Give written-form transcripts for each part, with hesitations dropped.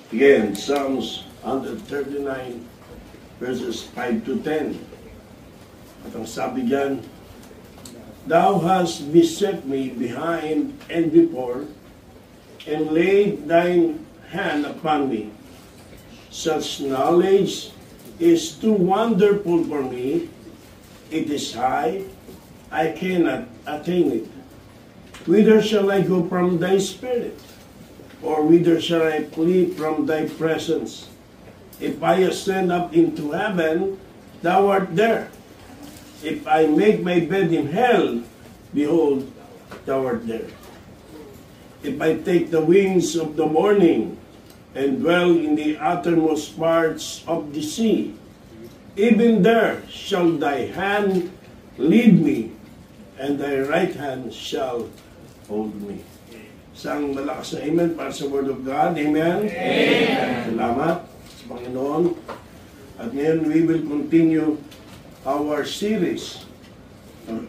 Again, Psalms 139 verses 5 to 10. At ang sabi diyan, Thou hast beset me behind and before, and laid thine hand upon me. Such knowledge is too wonderful for me. It is high, I cannot attain it. Whither shall I go from thy spirit? Or whither shall I flee from thy presence? If I ascend up into heaven, thou art there. If I make my bed in hell, behold, thou art there. If I take the wings of the morning, and dwell in the uttermost parts of the sea, even there shall thy hand lead me, and thy right hand shall hold me. Isang malakas na amen para sa Word of God. Amen? Amen. Salamat sa Panginoon. At ngayon, we will continue our series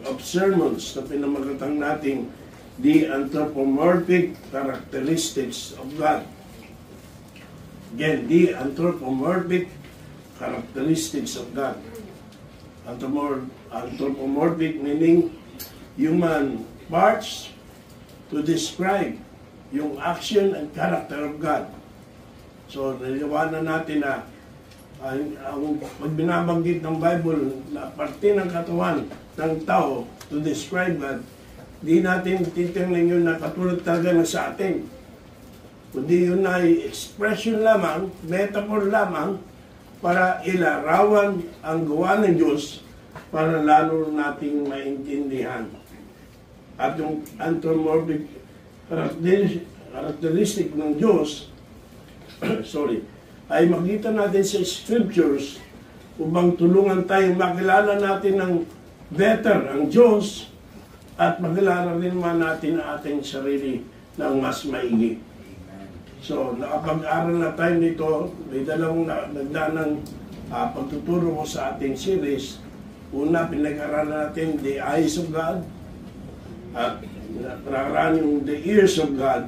of sermons na pinamagatang nating The Anthropomorphic Characteristics of God. Again, the anthropomorphic characteristics of God. Anthropomorphic meaning human parts to describe yung action and character of God. So, naliwanan natin na ang pag binabanggit ng Bible na parte ng katawan ng tao to describe God, di natin titingnan yun na katulad talaga na sa atin. Kundi yun ay expression lamang, metaphor lamang, para ilarawan ang gawa ng Diyos para lalo nating maintindihan. At yung anthropomorphic characteristic ng Diyos, ay makita natin sa scriptures upang tulungan tayong makilala natin ng better ang Diyos at makilala rin man natin ang ating sarili ng mas maigi. So, nakapag-aral na tayo nito, may dalawang nagdanang pagtuturo ko sa ating series. Una, pinag-aralan natin the eyes of God at pinag-aralan yung the ears of God.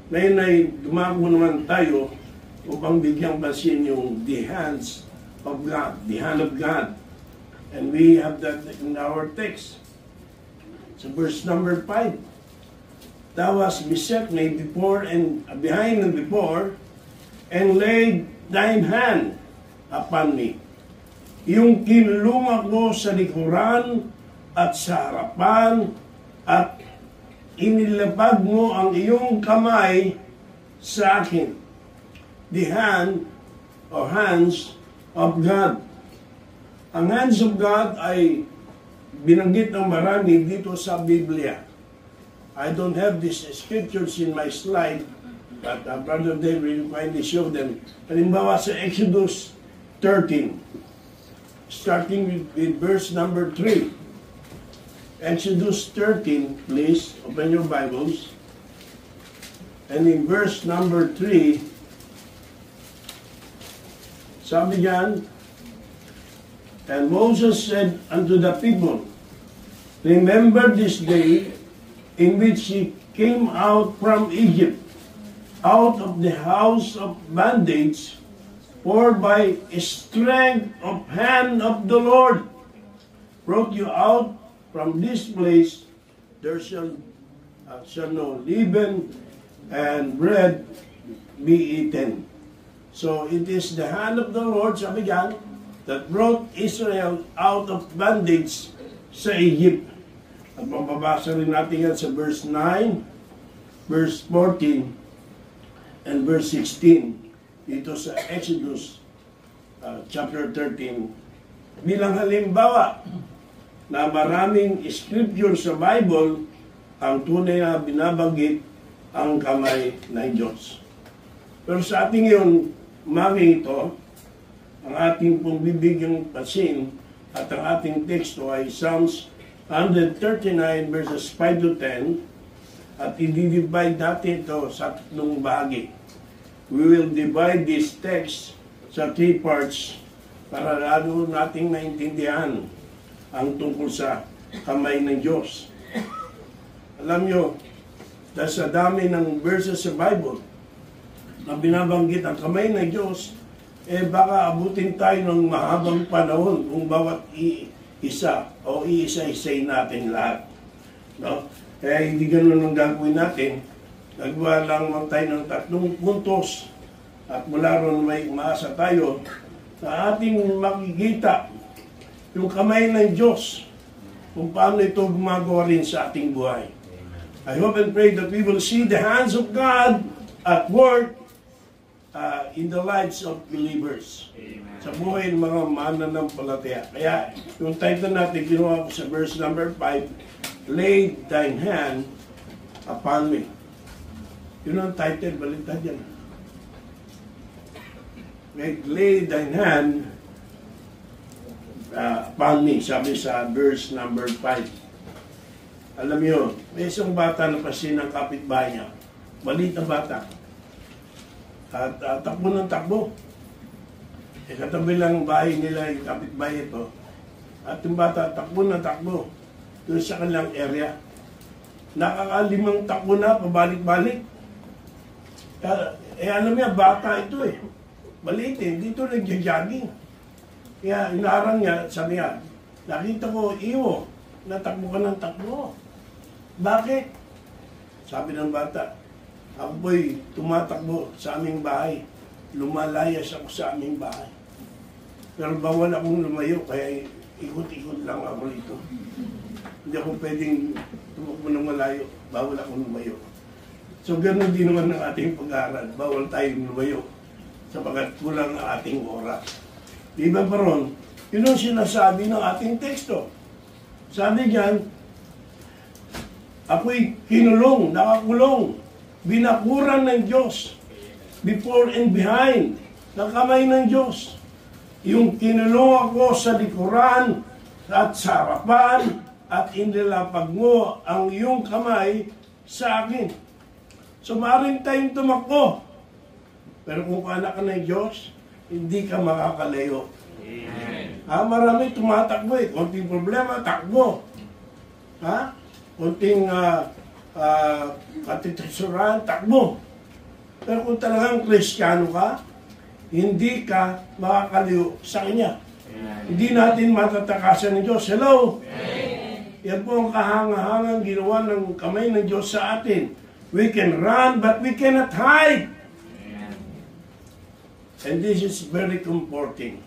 Ngayon ay dumago naman tayo upang bigyang pansin yung the hands of God, the hand of God. And we have that in our text. So verse number 5, Thou hast beset me before and behind and before, and laid thine hand upon me. Yung kinlumak mo sa likuran at sa harapan, at inilapag mo ang iyong kamay sa akin. The hand or hands of God. Ang hands of God ay binanggit ng marami dito sa Biblia. I don't have these scriptures in my slide, but Brother Dave will kindly show them. Halimbawa sa Exodus 13, starting with verse number 3. Exodus 13, please, open your Bibles. And in verse number 3, sabi diyan, And Moses said unto the people, Remember this day in which ye came out from Egypt, out of the house of bondage, for by strength of hand of the Lord brought you out from this place. There shall no leaven and bread be eaten. So it is the hand of the Lord, sabi diyan, that brought Israel out of bondage sa Egypt. At mababasa rin natin yan sa verse 9, verse 14, and verse 16. Dito sa Exodus chapter 13. Bilang halimbawa na maraming scripture sa Bible ang tunay na binabanggit ang kamay ng Diyos. Pero sa ating yun, umagang ito, ang ating pong bibigyang pansin at ang ating teksto ay Psalms 139 verses 5 to 10, at i-divide natin ito sa tatlong bahagi. We will divide this text sa 3 parts para lalo nating maintindihan ang tungkol sa kamay ng Diyos. Alam nyo, dahil sa dami ng verses sa Bible, na binabanggit ang kamay ng Diyos, baka abutin tayo ng mahabang panahon kung bawat isa o iisa-isay natin lahat. No? Kaya hindi ganun ang gagawin natin. Nagawa lang tayo ng 3 puntos at mula ron may umaasa tayo na ating makikita yung kamay ng Diyos kung paano ito gumagawa rin sa ating buhay. I hope and pray that we will see the hands of God at work in the lives of believers. Amen. Sa buhay ng mga mananampalataya. Kaya yung title natin ginawa ko sa verse number 5, lay thine hand upon me. Yun ang title, baliktad yan. Lay thine hand upon me, sabi sa verse number 5. Alam niyo, may isang bata na pasin ng kapitbahay niya. Balit na bata. At takbo ng takbo. Katabi lang bahay nila yung kapitbahay ito. At yung bata, takbo ng takbo. Doon sa kanilang area. Nakakalimang takbo na, pabalik-balik. Alam niya, bata ito eh. Balit eh, dito nagja-jogging. Kaya inarang niya, sabi niya, nakita ko, iyo, natakbo ka ng takbo. Bakit? Sabi ng bata, ako po'y tumatakbo sa aming bahay. Lumalayas ako sa aming bahay. Pero bawal akong lumayo, kaya ikot-ikot lang ako dito. Hindi ako pwedeng tumakbo ng malayo. Bawal akong lumayo. So ganoon din naman ang ating pag-aaral. Bawal tayong lumayo sapagat kulang ang ating oras. Di ba pa ron? Yun ang sinasabi ng ating teksto. Sabi diyan, ako'y kinulong, nakakulong, binakuran ng Diyos, before and behind, ng kamay ng Diyos. Yung kinulong ako sa likuran at sa harapan, at inilapag mo ang iyong kamay sa akin. So maaaring tayong tumakbo. Pero kung anak ka ng Diyos, hindi ka makakalayo. Marami tumatakbo eh. Konting problema, takbo. Konting katitasuran, takbo. Pero kung talagang Kristiyano ka, hindi ka makakalayo sa Kanya. Hindi natin matatakasan ng Diyos. Hello? Yan po ang kahangahangang ginawa ng kamay ng Diyos sa atin. We can run, but we cannot hide. And this is very comforting.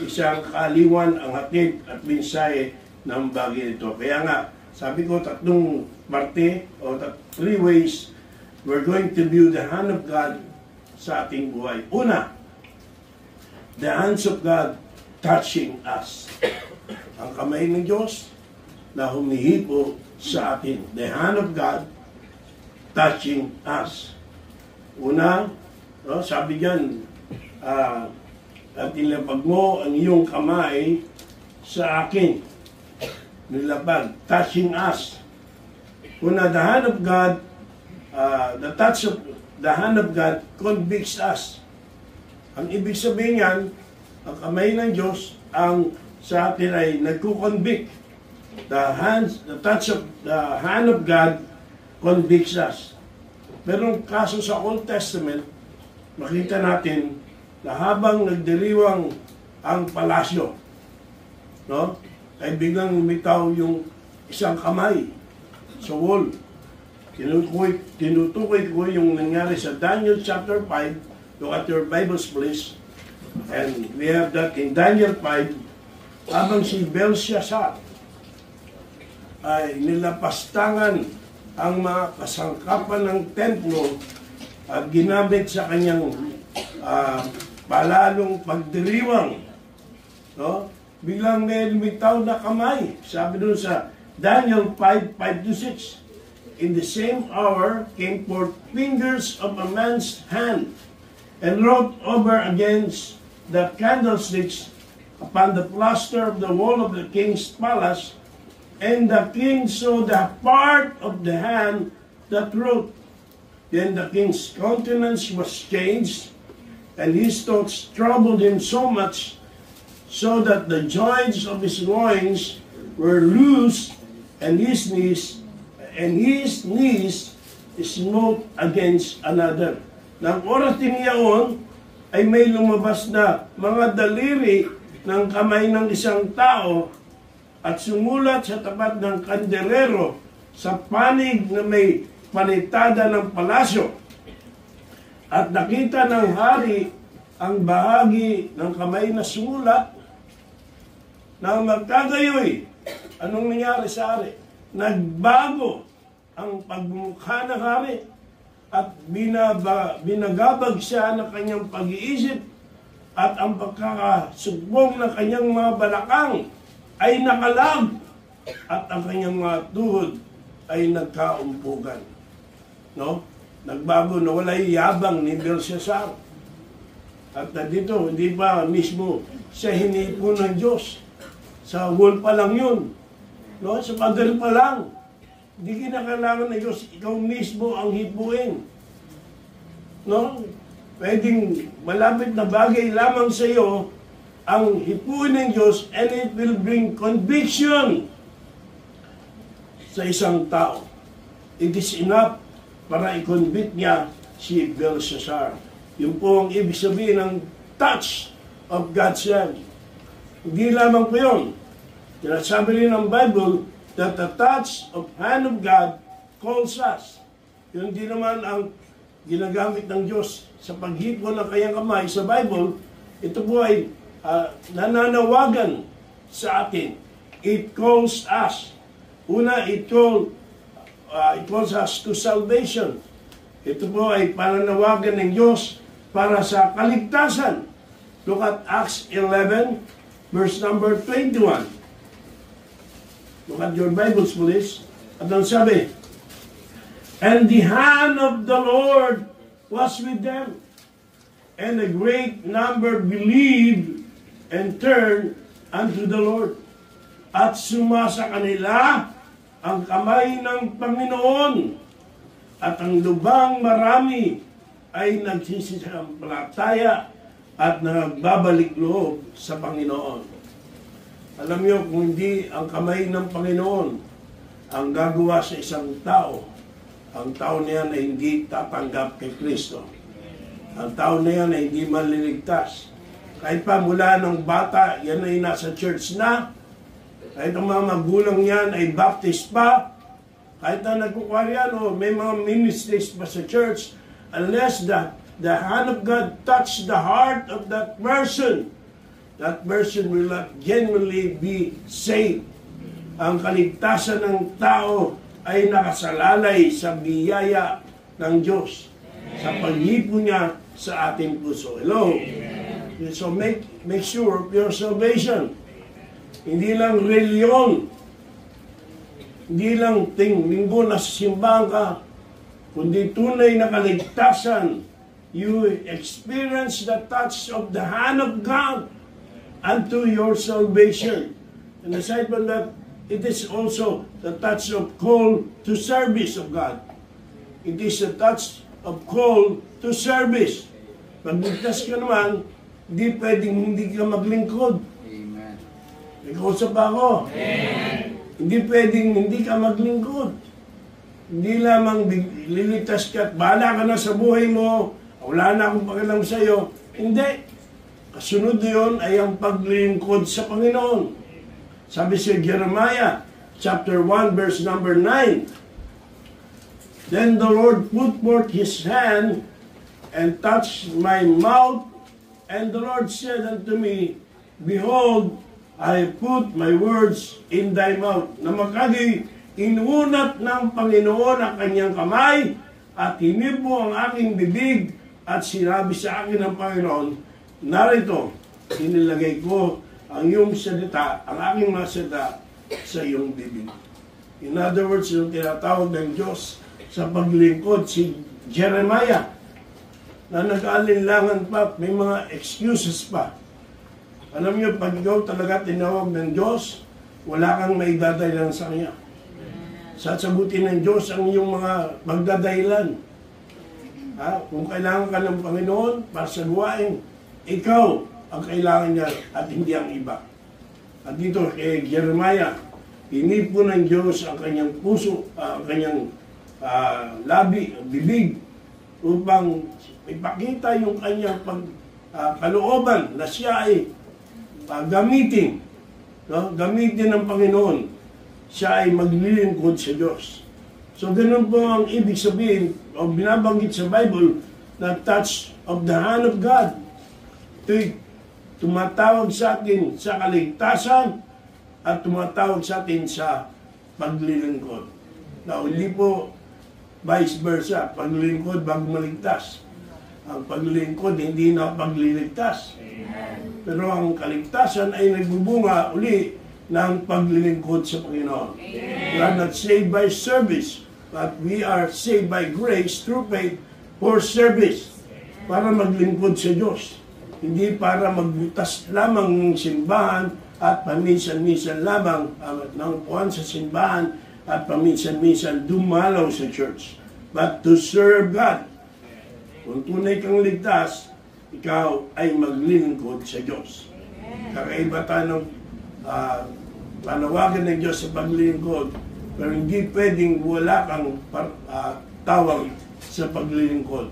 Isang kaaliwan ang hatid at mensahe ng bagay ito. Kaya nga, sabi ko, 3 parte o 3 ways we're going to view the hand of God sa ating buhay. Una, the hands of God touching us. Ang kamay ng Diyos na humihipo sa atin. The hand of God touching us. Una, sabi diyan, at nilapag mo ang iyong kamay sa akin. Nilapag, touching us. Una, the hand of God, the touch of the hand of God convicts us. Ang ibig sabihin yan, ang kamay ng Diyos, ang sa atin ay nagkukonvict. The touch of the hand of God convicts us. Merong kaso sa Old Testament, makita natin na habang nagdiriwang ang palasyo, no? Ay biglang lumitaw yung isang kamay sa wall. Tinutukoy ko yung nangyari sa Daniel chapter 5. Look at your Bibles, please. And we have that in Daniel 5. Habang si Belshazzar ay nilapastangan ang mga kasangkapan ng templo at ginamit sa kanyang palalong pagdiriwang. No? Biglang may lumitaw na kamay. Sabi doon sa Daniel 5:5-6. In the same hour came forth fingers of a man's hand and wrote over against the candlesticks upon the plaster of the wall of the king's palace. And the king saw the part of the hand that wrote. Then the king's countenance was changed, and his thoughts troubled him so much, so that the joints of his loins were loose, and his knees smote against another. Nang oras din iyon, ay may lumabas na mga daliri ng kamay ng isang tao at sumulat sa tapat ng kandelero sa panig na may palitada ng palasyo. At nakita ng hari ang bahagi ng kamay na sumulat na magkagayoy. Anong nangyari sa hari? Nagbago ang pagmumukha ng hari at binagabag siya ng kanyang pag-iisip at ang pagkakasugbong ng kanyang mga balakang ay nakalag at ang kanyang mga tuhod ay nagkaumpugan. No? Nagbago, nawalay yabang ni Belshazzar. At dito, hindi ba mismo siya hinipo ng Diyos? Sa wall pa lang yun. No? Sa pader pa lang. Hindi kinakailangan ng Diyos, ikaw mismo ang hipuin. No? Pwedeng malapit na bagay lamang sa iyo ang hipuin ng Diyos and it will bring conviction sa isang tao. It is enough para i-convict niya si Belshazzar. Yun po ang ibig sabihin ng touch of God's hand. Hindi lamang po yun. Sinasabi rin ng Bible that the touch of hand of God calls us. Yun din naman ang ginagamit ng Diyos sa paghipo ng kanyang kamay sa Bible. Ito po ay nananawagan sa atin. It calls us. Una, it calls us to salvation. Ito po ay pananawagan ng Diyos para sa kaligtasan. Look at Acts 11, verse number 21. Look at your Bibles, please. At ang sabi, and the hand of the Lord was with them, and a great number believed and turned unto the Lord. At sumasa kanila ang kamay ng Panginoon, at ang lubang marami ay nagsisisampalataya at nagbabalik loob sa Panginoon. Alam niyo, kung hindi ang kamay ng Panginoon ang gagawa sa isang tao, ang tao na yan ay hindi tatanggap kay Kristo. Ang tao na yan ay hindi maliligtas. Kahit pa mula ng bata, yan ay nasa church na. Kahit ang mga magulang yan ay baptist pa. Kahit na nagkukwaryan o may mga ministries pa sa church, unless the hand of God touch the heart of that person will not genuinely be saved. Ang kaligtasan ng tao ay nakasalalay sa biyaya ng Diyos, sa paghipo niya sa ating puso. Hello? So make sure of your salvation. Hindi lang reliyon, hindi lang linggo na simbahan ka, kundi tunay na kaligtasan. You experience the touch of the hand of God unto your salvation. And aside from that, it is also the touch of call to service of God. It is a touch of call to service. Pag ligtas ka naman, hindi pwedeng hindi ka maglingkod. Amen. Nag-usap ako. Amen. Hindi pwedeng hindi ka maglingkod. Hindi lamang liligtas ka at bahala ka na sa buhay mo, wala na akong pakialam sa iyo. Hindi. Kasunod yun ay ang paglingkod sa Panginoon. Sabi si Jeremiah, chapter 1, verse number 9. Then the Lord put forth His hand and touched my mouth, and the Lord said unto me, behold, I put my words in thy mouth. Na magkagi, inunat ng Panginoon ang kanyang kamay, at hinipo ang aking bibig, at sinabi sa akin ng Panginoon, narito, inilagay ko ang iyong salita, ang aking mga salita sa iyong bibig. In other words, yung tinatawag ng Diyos sa paglingkod, si Jeremiah, na nag-alinlangan pa, may mga excuses pa. Alam niyo, pag ikaw talaga tinawag ng Diyos, wala kang maidadahilan sa Kanya. Sasagutin ng Diyos ang iyong mga magdadahilan. Kung kailangan ka ng Panginoon para sa gawain, ikaw ang kailangan niya at hindi ang iba. At dito kay Jeremiah, hinipo ng Diyos ang kanyang puso, ang kanyang labi, bibig, upang ipakita yung kanyang kalooban na siya ay gamitin. No? Gamitin ng Panginoon. Siya ay maglilingkod sa Diyos. So, ganun po ang ibig sabihin o binabanggit sa Bible na touch of the hand of God. Ito'y tumatawag sa atin sa kaligtasan at tumatawag sa atin sa paglilingkod. Na hindi po vice versa, paglilingkod bago maligtas. Ang paglilingkod hindi na pagliligtas. Pero ang kaligtasan ay nagbubunga uli ng paglilingkod sa Panginoon. We are not saved by service, but we are saved by grace through faith for service. Para maglingkod sa Diyos. Hindi para magbutas lamang ng simbahan at paminsan-minsan lamang ng upuan sa simbahan at paminsan-minsan dumalaw sa church. But to serve God. Kung tunay kang ligtas, ikaw ay maglilingkod sa Diyos. Kakaiba tayo ng panawagan ng Diyos sa paglilingkod, pero hindi pwedeng wala kang tawag sa paglilingkod.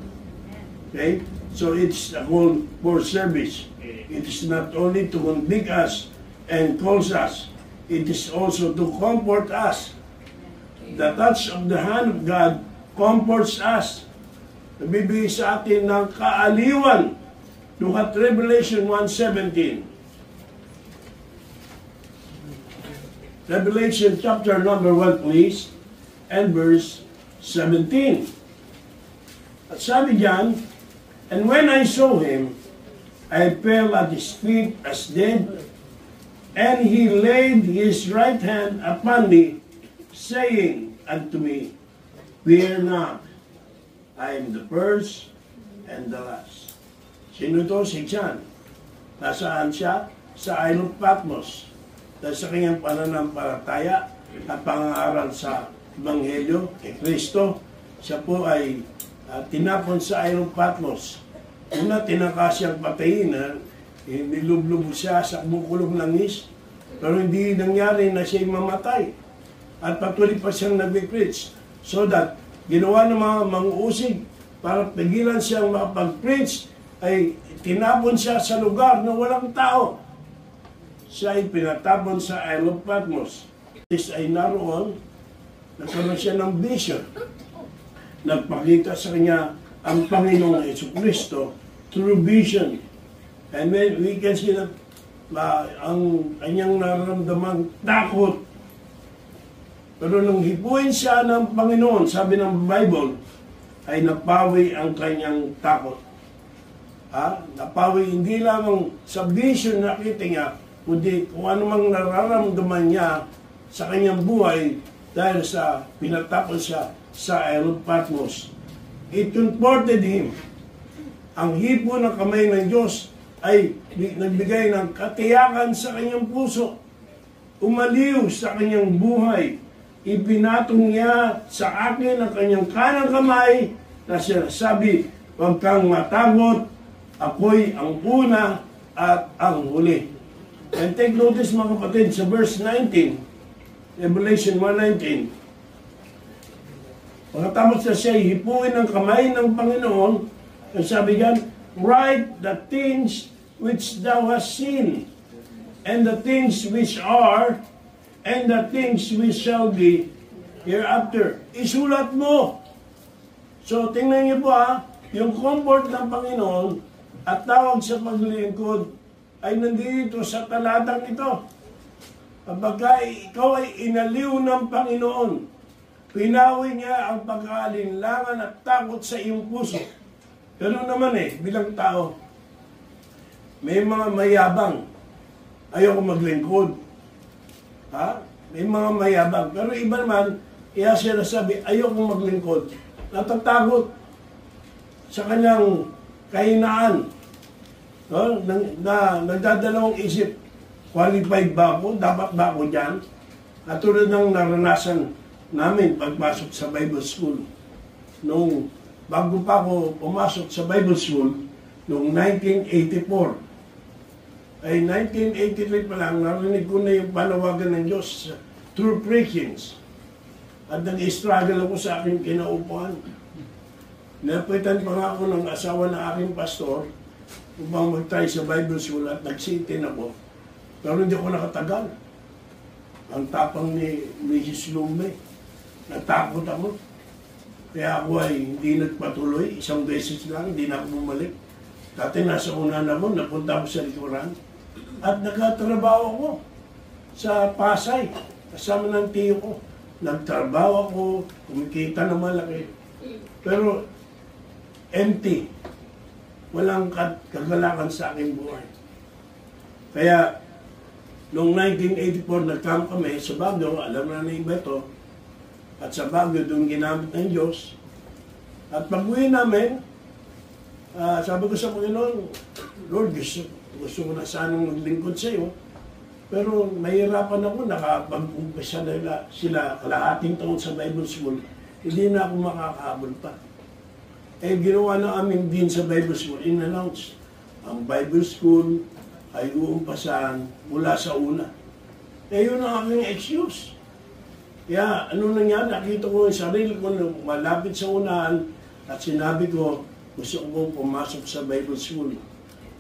Okay? So it's a call for service. It is not only to convict us and calls us, it is also to comfort us. The touch of the hand of God comforts us. Nabibigay sa atin ng kaaliwan. Look at Revelation 1:17. Revelation chapter number 1, please, and verse 17. At sabi diyan, and when I saw him, I fell at his feet as dead, and he laid his right hand upon me, saying unto me, fear not, I am the first and the last. Sino to? Si John. Nasaan siya? Sa Isle of Patmos. Dahil sa kanyang pananampalataya at pangangaral sa Ebanghelyo kay Kristo, siya po ay tinapon sa Isle of Patmos. Una, tinakas siyang patayin, nilublob siya sa bukulong langis, pero hindi nangyari na siya'y mamatay. At patuloy pa siyang nag-preach, so that ginawa ng mga manguusig para pigilan siyang makapag-preach, ay tinapon siya sa lugar na walang tao. Siya ay pinatapon sa Isle of Patmos. This ay naroon, nagkaroon siya ng vision. Nagpakita sa kanya ang Panginoong Jesucristo through vision. And then we can see that ang kanyang nararamdamang takot. Pero nung hipuin siya ng Panginoon, sabi ng Bible, ay napawi ang kanyang takot. Napawi hindi lamang sa vision na nakita niya, kundi kung ano mang nararamdaman niya sa kanyang buhay dahil sa pinatapon siya sa Isle of Patmos. It comforted him. Ang hipo ng kamay ng Diyos ay nagbigay ng katiyakan sa kanyang puso. Umaliw sa kanyang buhay. Ipinatong niya sa akin ang kanyang kanang kamay na sinasabi, huwag kang matakot, ako'y ang una at ang huli. And take notice mga kapatid sa verse 19, Revelation 1:19. Pagkatapos na siya hipuin ng kamay ng Panginoon, ang sabi diyan, write the things which thou hast seen, and the things which are, and the things which shall be hereafter. Isulat mo. So, tingnan niyo po yung comfort ng Panginoon at tawag sa paglilingkod ay nandito sa talatang ito. Kapag ikaw ay inaliw ng Panginoon, pinawi niya ang pag-aalinlangan at takot sa iyong puso. Pero naman bilang tao, may mga mayabang. Ayoko maglingkod. May mga mayabang. Pero iba naman, siya nasabi, ayoko maglingkod. Natatakot sa kanyang kahinaan. Nagdadalawang isip, qualified ba ako? Dapat ba ako dyan? At tulad ng naranasan namin pagpasok sa Bible School. Bago pa ako pumasok sa Bible School, noong 1984, ay 1983 pa lang, narinig ko na yung panawagan ng Diyos through preachings. At nag-struggle ako sa aking kinaupuan. Napitan pa nga ako ng asawa na aking pastor upang mag-try sa Bible School at nag-sit-in ako. Pero hindi ako nakatagal. Ang tapang ni Mrs. Lume. Natakot ako. Kaya ako ay hindi nagpatuloy. Isang beses lang, hindi na ako bumalik. Dati nasa unahan ako, napunta ako sa likuran. At nagtatrabaho ako sa Pasay. Kasama ng tiyo ko. Nagtrabaho ako, kumikita na malaki. Pero empty. Walang kagalakan sa aking buhay. Kaya, noong 1984, nagkam kami sa Baguio, alam na iba ito, at sa Baguio, doon ginamit ng Diyos. At pag-uwi namin, sabi ko sa Panginoon, Lord, gusto ko na sanang maglingkod sa iyo, pero mahirapan ako, nakapag-umpisa na sila kalahating taon sa Bible School, hindi na ako makakahabol pa. Eh, ginawa na amin din sa Bible School, in-announce, ang Bible School ay uumpasahan mula sa una. Eh, yun ang aking excuse. Kaya, ano nangyari, nakita ko yung sarili ko na malapit sa unahan at sinabi ko, gusto ko pumasok sa Bible School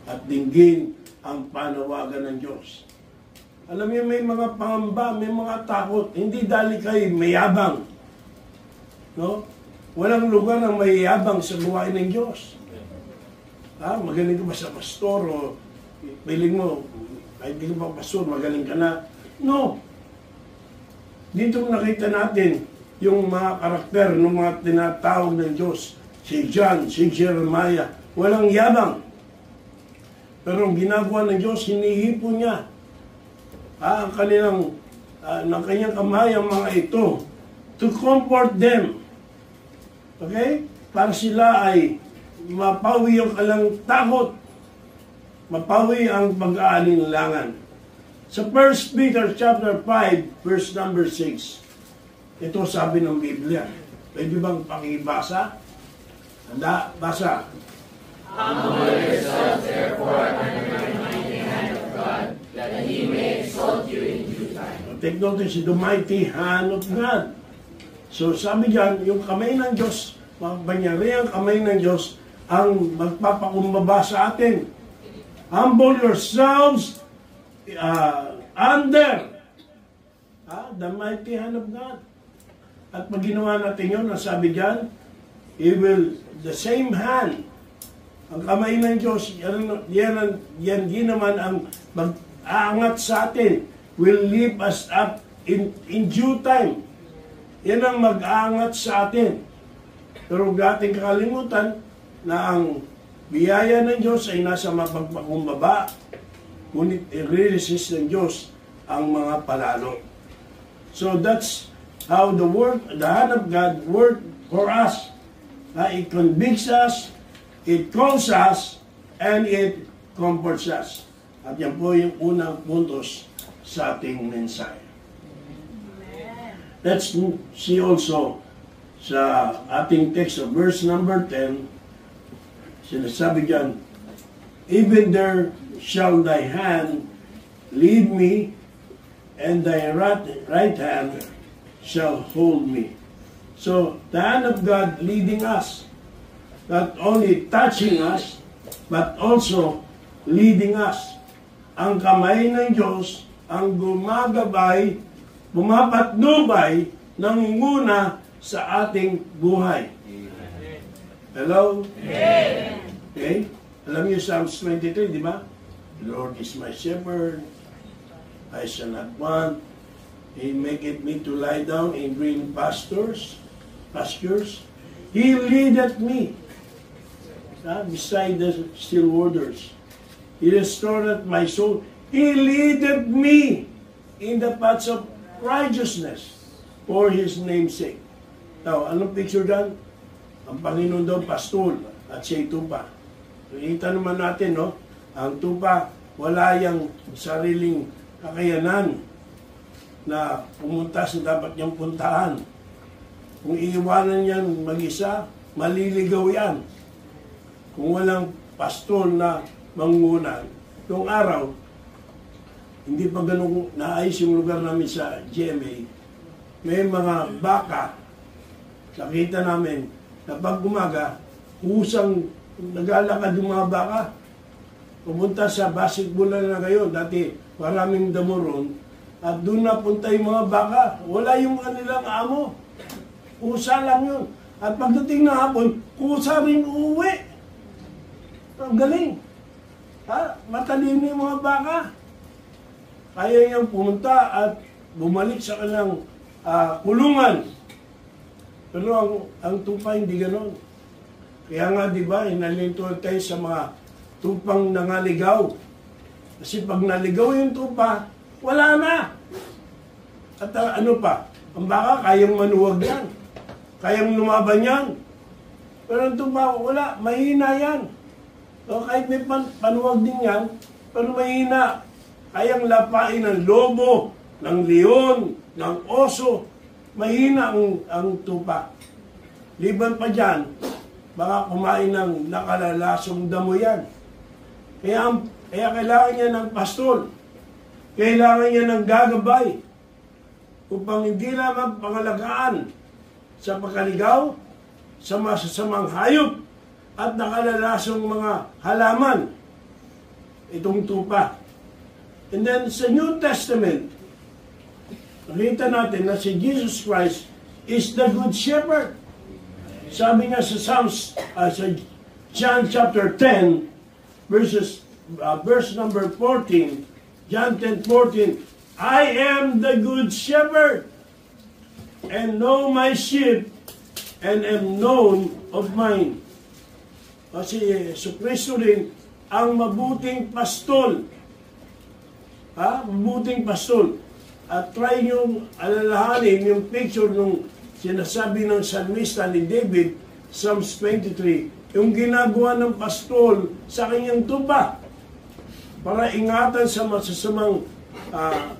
at dinggin ang panawagan ng Diyos. Alam niyo, may mga pangamba, may mga takot, hindi dahil kayo mayabang. No? Walang lugar na mayabang sa gawain ng Diyos. Magaling ka ba sa pastor o piling mo, ay hindi ka ba pastor, magaling ka na. No. Dito nakita natin yung mga karakter ng mga tinatawag ng Diyos. Si John, si Jeremiah, walang yabang. Pero ang ginagawa ng Diyos, hinihipo niya. Ang kanyang kamay, ang mga ito, to comfort them. Okay? Para sila ay mapawi yung kalang takot. Mapawi ang pag-aalinlangan. Sa 1 Peter chapter 5, verse number 6, ito sabi ng Biblia. Pwede bang pakibasa? Handa, basa. Humble yourselves therefore under the mighty hand of God, that He may exalt you in due time. Take notice, the mighty hand of God. So sabi diyan, yung kamay ng Diyos, manyari ang kamay ng Diyos, ang magpapakumbaba sa atin. Humble yourselves under the mighty hand of God. At pag ginawa natin yun, ang sabi diyan, He will, the same hand, ang kamay ng Diyos, yan din naman ang mag-aangat sa atin, will lift us up in due time. Yan ang mag-aangat sa atin. Pero huwag ating kakalimutan na ang biyaya ng Diyos ay nasa mapagpakumbaba, ngunit i-resist ng Diyos ang mga palalo. So that's how the hand of God work for us. It convicts us, it calls us, and it comforts us. At yan po yung unang puntos sa ating mensahe. Let's see also sa ating text of verse number 10, sinasabi dyan, even there shall thy hand lead me, and thy right hand shall hold me. So, the hand of God leading us, not only touching us, but also leading us. Ang kamay ng Diyos ang gumagabay, pumapatnubay, nangunguna sa ating buhay. Hello? Okay? Alam niyo Psalms 23, di ba? The Lord is my shepherd, I shall not want. He maketh me to lie down in green pastures. He leadeth me beside the still waters. He restoreth my soul. He leadeth me in the paths of righteousness for His name's sake. Now, anong picture dyan? Ang Panginoon daw, pastol, at siya'y tupa. Nakita naman natin, no? Ang tupa, wala yung sariling kakayanan na pumunta sa dapat niyang puntahan. Kung iiwanan niyan mag-isa, maliligaw yan. Kung walang pastol na mangunan. Noong araw, hindi pa ganun naayos yung lugar namin sa GMA. May mga baka, nakita namin na pag umaga, kusang naglalakad yung mga baka. Pumunta sa basketball na ngayon, dati maraming damo ron, at doon napunta yung mga baka. Wala yung kanilang amo. Kusa lang yun. At pagdating na hapon, kusa rin uuwi. Ang galing. Matalino yung mga baka. Kaya niyang pumunta at bumalik sa kanilang kulungan. Pero ang tupa hindi ganon. Kaya nga, di ba, inalintuan tayo sa mga tupang nangaligaw. Kasi pag naligaw yung tupa, wala na. At ano pa, ang baka kayang manuwag yan. Kayang lumaban yan. Pero ang tupa, wala, mahina yan. So, kahit may panuwag din yan, pero mahina. Kayang lapain ng lobo, ng leon, ng oso. Mahina ang tupa. Liban pa dyan, baka kumain ng nakalalasong damo yan. Kaya kailangan niya ng pastol. Kailangan niya ng gagabay upang hindi lamang pangalagaan sa pagkaligaw, sa masasamang hayop, at nakalalasong mga halaman. Itong tupa. And then sa New Testament, nakita natin na si Jesus Christ is the Good Shepherd. Sabi nga sa sa John chapter 10, verse number 14, John 10:14, I am the good shepherd, and know my sheep, and am known of mine. Kasi Yesu Cristo rin ang mabuting pastol. Mabuting pastol. At try niyong alalahanin yung picture nung sinasabi ng salmista ni David, Psalms 23, yung ginagawa ng pastol sa kanyang tupa para ingatan sa masasamang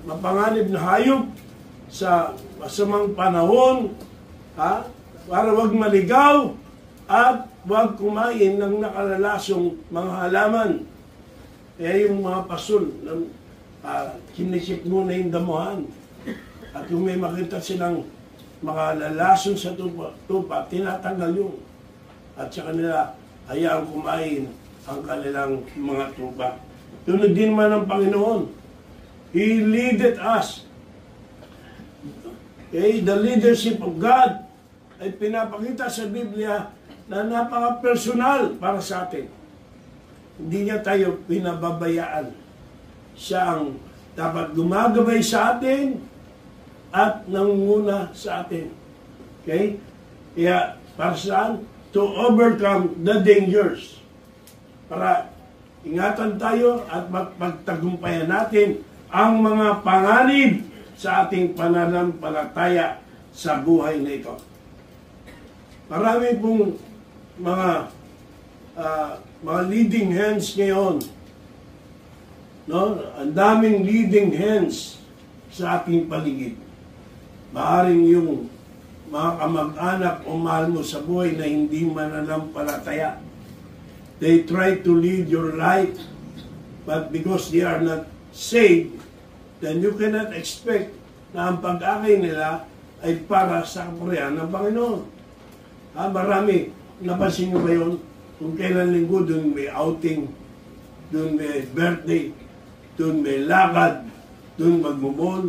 mapanganib na hayop, sa masamang panahon, para wag maligaw at wag kumain ng nakalalasong mga halaman. Kaya yung mga pastol, kinisip muna yung damuhan. At kung may makita silang makalalason sa tupa, tinatanggal yun. At sa kanila, hayaan kumain ang kanilang mga tupa. Tunod din man ang Panginoon. He leaded us. Okay, the leadership of God ay pinapakita sa Biblia na napaka-personal para sa atin. Hindi niya tayo pinababayaan. Siya ang dapat gumagabay sa atin at nangunguna sa atin. Okay? Kaya, para saan? To overcome the dangers. Para ingatan tayo at magpagtagumpayan natin ang mga panganib sa ating pananampalataya sa buhay na ito. Marami pong mga leading hands ngayon. No? Ang daming leading hands sa ating paligid. Maaring yung mga kamag-anak o mahal mo sa buhay na hindi mananampalataya. They try to lead your life, but because they are not saved, then you cannot expect na ang pag-akay nila ay para sa kapurihan ng Panginoon. Marami, napansin nyo ba yun? Kung kailan linggo, doon may outing, doon may birthday, doon may lakad, doon magmumol.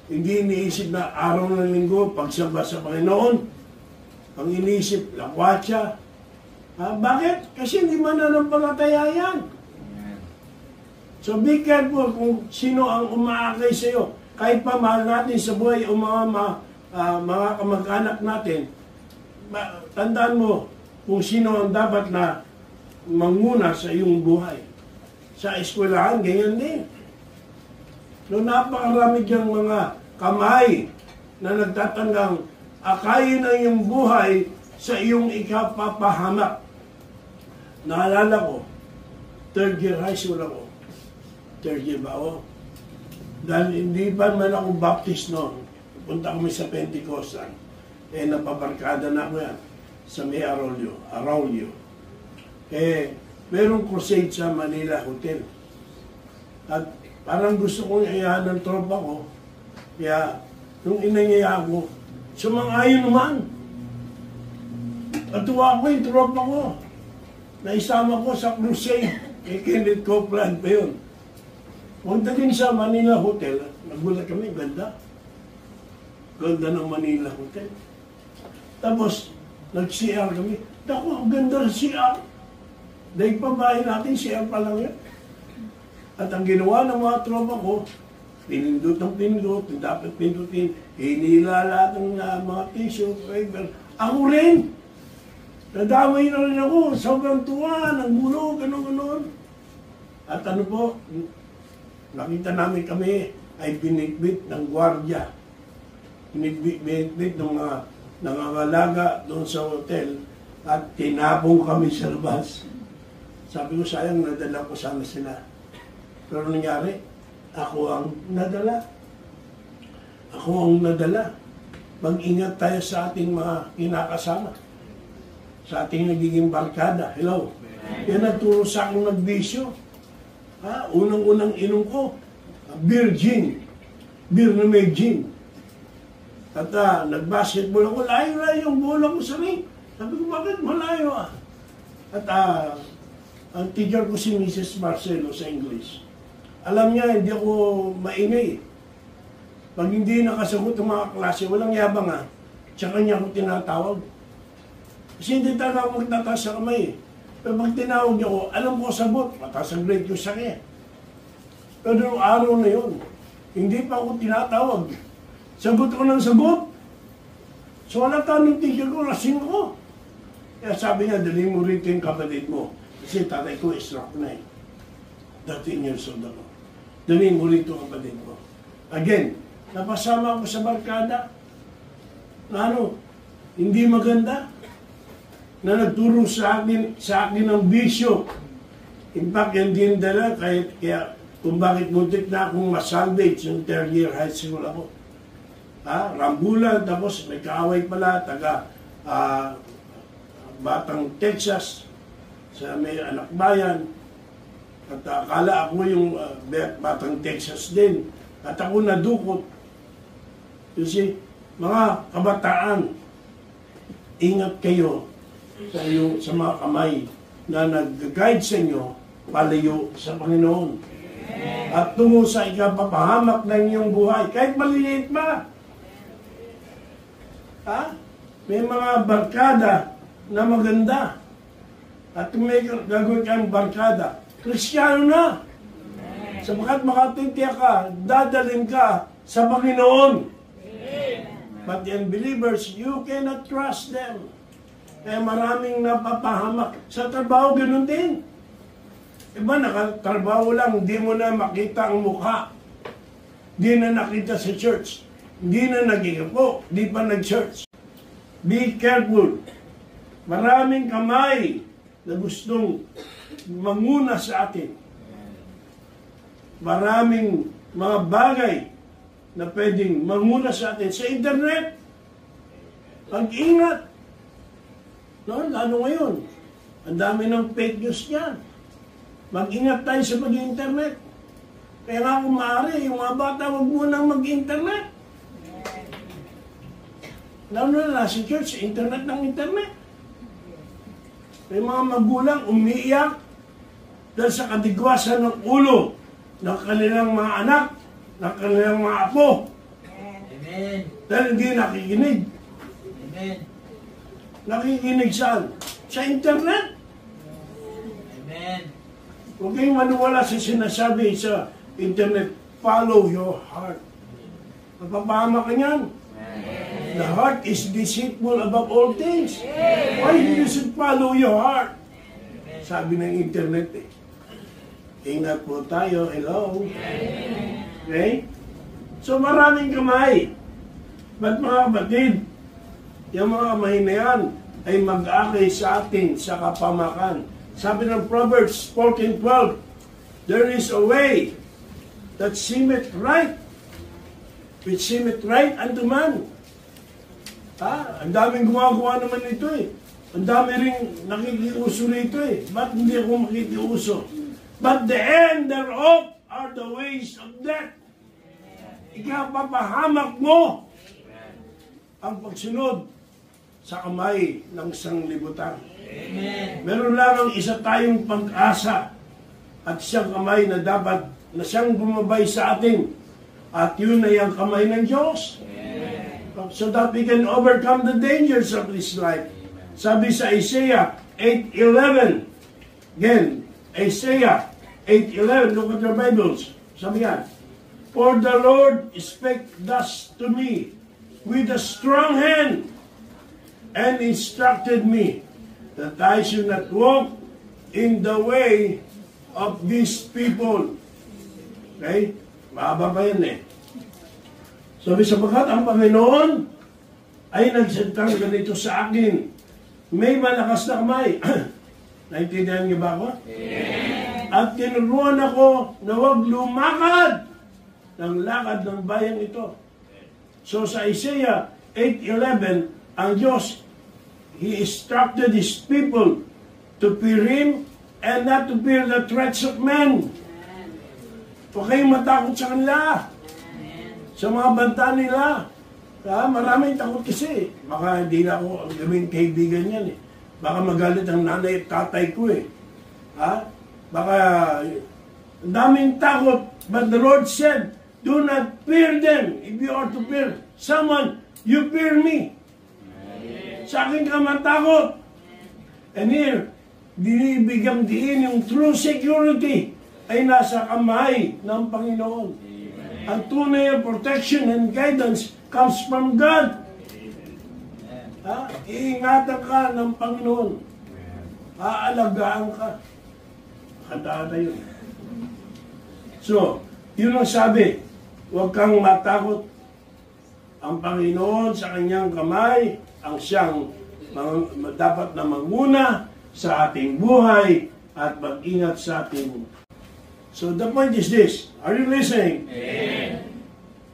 Hindi iniisip na araw ng linggo, pagsamba sa Panginoon. Ang iniisip, lakwatsa. Bakit? Kasi hindi mananampalataya yan. So be careful kung sino ang umaakay sa iyo. Kahit pa mahal natin sa buhay o mga kamag-anak natin, tandaan mo kung sino ang dapat na manguna sa iyong buhay. Sa eskwelahan, ganyan din. No, napakarami diyang mga kamay na nagtatanggang akayin ang iyong buhay sa iyong ikapapahamak. Naalala ko, third year high school ako. Third year ba ako? Dahil hindi pa man ako baptist noon. Punta kami sa Pentecostal. Napabarkada na ako yan sa may Arroyo. Merong crusade sa Manila Hotel. At parang gusto kong iayahan ng tropa ko. Kaya, nung inanyaya ako, sumang-ayon naman. Natuwa ko yung tropa ko. Naisama ko sa crusade. Kay Kenneth Copeland pa yun. Magdating sa Manila Hotel, nagulat kami, ganda. Ganda ng Manila Hotel. Tapos, nag-CR kami. Naku, ang ganda ng CR. Dahil pa bahay natin, CR pa lang yan. At ang ginawa ng mga tropa ko, pinindot ng pindot, dapat pindutin, hinila lahat ng mga tissue, paper. Ako rin! Nadamay na rin ako, sobrang tuwa, ng gulo, gano'n. At ano po, nakita namin kami ay binitbit ng gwardiya. Binitbit ng mga nangangalaga doon sa hotel at tinapong kami sa labas. Sabi ko, sayang, nadala ko sana sila. Pero nangyari, ako ang nadala. Ako ang nadala. Mag-ingat tayo sa ating mga kinakasama. Sa ating nagiging barkada. Hello? Yan ang turo sa akin magbisyo. Unang-unang inom ko, beer gin. Beer na may gin. At nag-basketball ako, layo-layo yung bola ko sa ring. Sabi ko, bakit malayo At ang teacher ko si Mrs. Marcelo sa English. Alam niya, hindi ako maingay. Pag hindi nakasagot ng mga klase, walang yabang Tsaka niya ako tinatawag. Kasi hindi talaga ako magtataas sa kamay. Pero pag tinawag niya ako, alam ko sagot, mataas ang grade ko sa kanya. Pero noong araw na yun, hindi pa ako tinatawag. Sagot ko ng sagot. So wala tanong teacher ko, lasing ko. Kaya sabi niya, dali mo rito yung kapatid mo. Kasi tatay ko is rock na 13 years old ako. Dali mo rito ang kapatid mo. Again, napasama ako sa barkada na hindi maganda, na nagturo sa akin ng bisyo. In fact, yan din dala, kaya kung bakit muntik na akong masalvage yung third year high school ako. Rambulan, tapos may kaaway pala, taga Batang, Texas, sa may anak bayan. At akala ako yung Batang, Texas din. At ako nadukot. Kasi, mga kabataan, ingat kayo sa mga kamay na nag-guide sa inyo palayo sa Panginoon. At tungo sa ikapapahamak ng iyong buhay, kahit maliliit ba. May mga barkada na maganda. At kung may gagawin kang barkada, Kristiyano na. Sapagkat makatitiyak ka, dadalhin ka sa Panginoon. But the unbelievers, you cannot trust them. Kaya maraming napapahamak. Sa trabaho, ganun din. Iba, nakatrabaho lang, hindi mo na makita ang mukha. Hindi na nakita sa church. Hindi na nag-iipo, hindi pa nag-church. Be careful. Maraming kamay na gustong manguna sa atin. Maraming mga bagay na pwedeng manguna sa atin sa internet. Pag-ingat. Lalo ngayon, ang dami ng fake news niyan. Mag-ingat tayo sa pag-internet. Kaya nga kung maaari, yung mga bata, huwag munang mag-internet. Lalo na nasa church, internet ng internet. May mga magulang umiiyak dahil sa kadigwasan ng ulo ng kanilang mga anak, ng kanilang mga apo. Amen. Dahil hindi nakikinig. Amen. Nakikinig saan? Sa internet. Amen. Huwag kayong maniwala sa sinasabi sa internet. Follow your heart. Mapapahama ka niyan. The heart is deceitful above all things. Why you should follow your heart? Sabi ng internet Ingat po tayo. Hello? Okay? So maraming kamay. Ba't mga kapatid, yung mga kamay na yan ay mag-akay sa atin sa kapamakan. Sabi ng Proverbs 14:12, there is a way that seemeth right, which seemeth right unto man. Ang daming gumagawa naman nito Ang dami rin nakikiuso nito Ba't hindi ako makikiuso? But the end thereof are the ways of death. Ikapapahamak mo ang pagsunod sa kamay ng sanglibutan. Meron lamang isa tayong pag-asa at siyang kamay na dapat na siyang bumabay sa atin. At yun ay ang kamay ng Diyos. So that we can overcome the dangers of this life. Sabi sa Isaiah 8:11. Again, Isaiah 8:11. Look at your Bibles. Sabi yan. For the Lord spake thus to me with a strong hand and instructed me that I should not walk in the way of these people. Okay? Mahaba pa yan eh. Sabi sapagkat ang Panginoon ay nagsalitang ganito sa akin. May malakas na kamay. Naintindihan niyo ba ako? Yeah. At tinuruan ako na huwag lumakad ng lakad ng bayang ito. So sa Isaiah 8:11, ang Diyos, He instructed His people to fear Him and not to fear the threats of men. Huwag kayong matakot sa kanila. Sa mga banta nila. Maraming takot kasi. Baka hindi na ako gawing kaibigan yan eh. Baka magalit ang nanay at tatay ko eh. Baka daming takot. But the Lord said, do not fear them. If you are to fear someone, you fear me. Sa akin ka matakot. And here, binibigyan diin yung true security ay nasa kamay ng Panginoon. Ang tunay na protection and guidance comes from God. Iingatan ka ng Panginoon. Aalagaan ka. Kanta na yun. So, yun ang sabi. Huwag kang matakot. Ang Panginoon sa kanyang kamay, ang siyang dapat na manguna sa ating buhay at mag-ingat sa ating. So the point is this. Are you listening? Amen.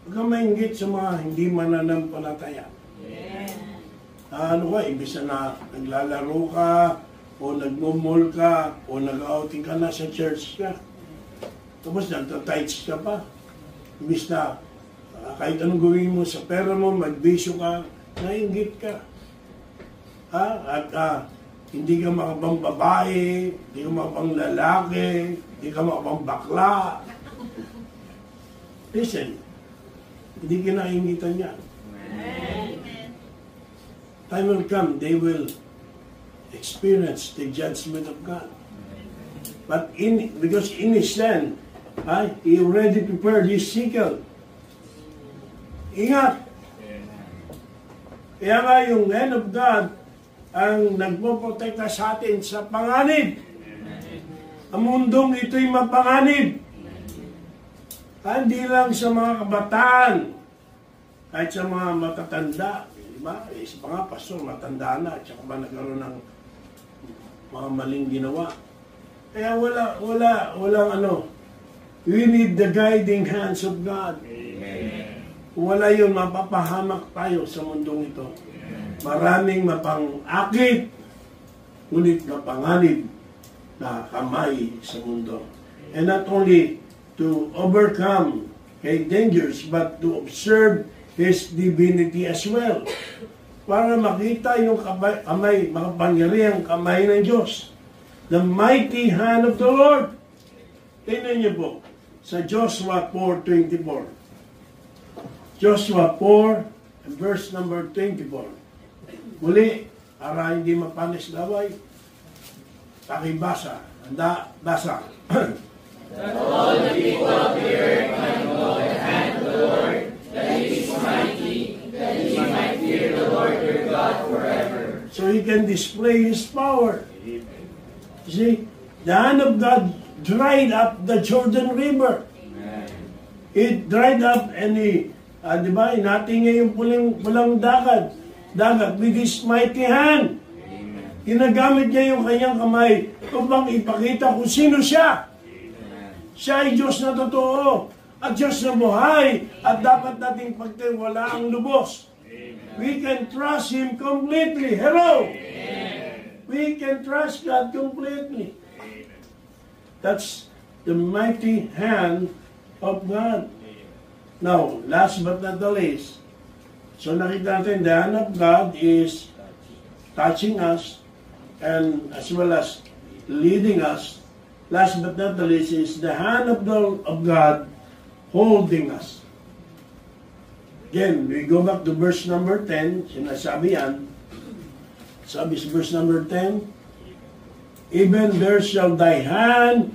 Huwag kang mainggit sa mga hindi mananampalataya. Ano ka, imbis na naglalaro ka, o nagmumol ka, o nag-outing ka na sa church ka. Tapos nagtatights ka pa. Imbis na kahit anong gawin mo sa pera mo, magbisyo ka, nainggit ka. At hindi ka makabang babae, hindi ka makabang lalaki, hindi ka makabang bakla. Listen, hindi ka naingitan niya. Time will come, they will experience the judgment of God. But because in His hand, He already prepared His sickle. Ingat! Kaya nga yung hand of God ang nagpoprotekta sa atin sa panganib. Ang mundong ito'y mapanganib. Hindi lang sa mga kabataan, kahit sa mga matatanda. Diba? Sa mga pastor, matanda na, at saka ba nagkaroon ng mga maling ginawa. Kaya walang ano. We need the guiding hands of God. Amen. Kung wala yun, mapapahamak tayo sa mundong ito. Maraming mapang-akit, ngunit mapanganib na kamay sa mundo. And not only to overcome dangers, but to observe His divinity as well. Para makita yung kamay, makapangyarihang kamay ng Diyos. The mighty hand of the Lord. Tingnan niyo po, sa Joshua 4:24. Joshua 4, verse number 24. Muli, para hindi mapanis laway, pakibasa. Handa, basa. That all the people of the earth might know the hand of the Lord, that He is mighty, that He might fear the Lord your God forever. So He can display His power. You see, the hand of God dried up the Jordan River. It dried up and diba, inating niya yung pulang dagat with His mighty hand. Ginagamit niya yung kanyang kamay upang ipakita kung sino siya. Siya ay Diyos na totoo at Diyos na buhay at dapat nating pagtiwala ang lubos. We can trust Him completely. Hello! We can trust God completely. That's the mighty hand of God. Now, last but not the least, so nakita natin, the hand of God is touching us, and as well as leading us. Last but not the least is the hand of God holding us. Again, we go back to verse number 10, sinasabi yan. Sabi sa verse number 10, even there shall thy hand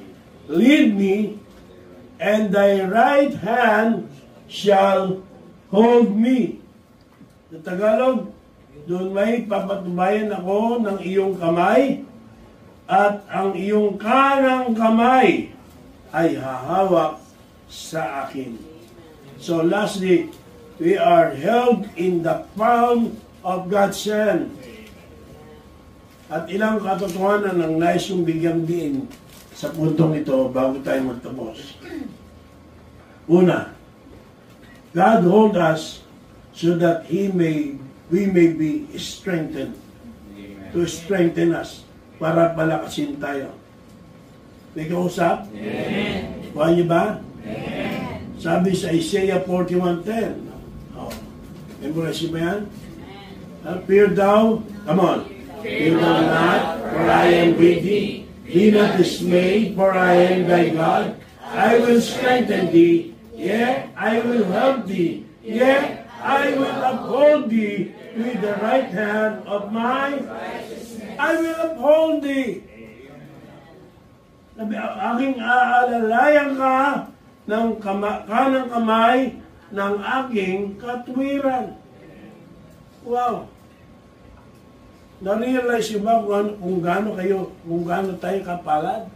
lead me, and thy right hand shall hold me. Sa Tagalog, doon may papatubayan ako ng iyong kamay, at ang iyong kanang kamay ay hahawak sa akin. So lastly, we are held in the palm of God's hand. At ilang katotohanan ang nais yung bigyang diin sa puntong ito bago tayo magtapos. Una, God hold us so that we may be strengthened. To strengthen us. Para palakasin tayo. May kausap? Amen. Kuha niyo ba? Amen. Sabi sa Isaiah 41:10. Oh. Memorize niyo ba yan? Fear thou, come on. Fear thou not, for I am with thee. Be not dismayed, for I am thy God. I will strengthen thee. Yea, I will help thee. Yea, I will uphold thee with the right hand of my righteousness. I will uphold thee. Aking aalalayan ka ng kanang kamay ng aking katwiran. Wow. Na-realize nyo ba kung gaano tayo kapalad?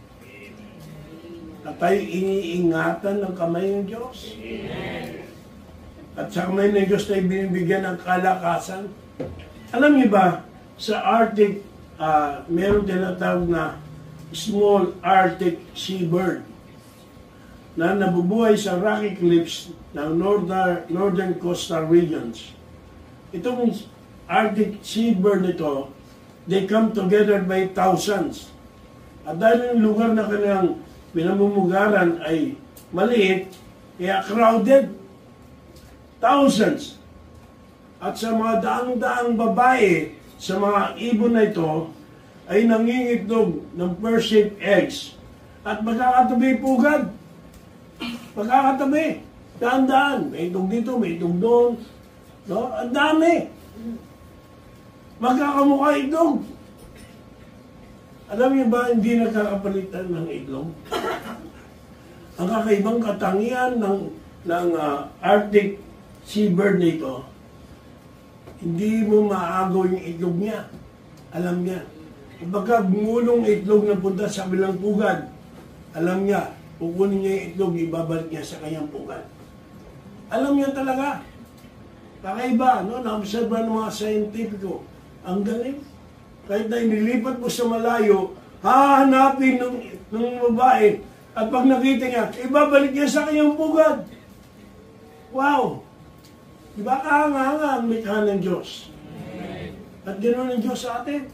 Na tayo iniingatan ng kamay ng Diyos? At sa kamay ng Diyos tayo binibigyan ng kalakasan. Alam niyo ba, sa Arctic, meron tinatawag na small Arctic seabird na nabubuhay sa rocky cliffs ng northern coastal regions. Itong Arctic seabird nito, they come together by thousands. At dahil yung lugar na kanilang pinamumugaran ay maliit, kaya crowded. Thousands. At sa mga daang-daang babae, sa mga ibon na ito, ay nangingitlog ng pear-shaped eggs. At magkakatabi pugad. Magkakatabi. Daan-daan. May itlog dito, may itlog doon. No? Ang dami. Magkakamukha itlog. Alam niyo ba, hindi nagkakapalitan ng itlog? Ang kakaibang katangian ng Arctic seabird na ito, hindi mo maagaw yung itlog niya. Alam niya. Pagka bumulong itlog na punta sa kabilang pugad, alam niya, kukunin niya yung itlog, ibabalik niya sa kanyang pugad. Alam niya talaga. Kakaiba, no? Na-observe ng mga scientifico. Ang galing. Kahit na inilipat mo sa malayo, hahanapin ng babae, at pag nakita niya, ibabalik niya sa kanyang pugad. Wow! Diba kahanga-hanga ang likha ng Diyos? At ganoon ang Diyos sa atin.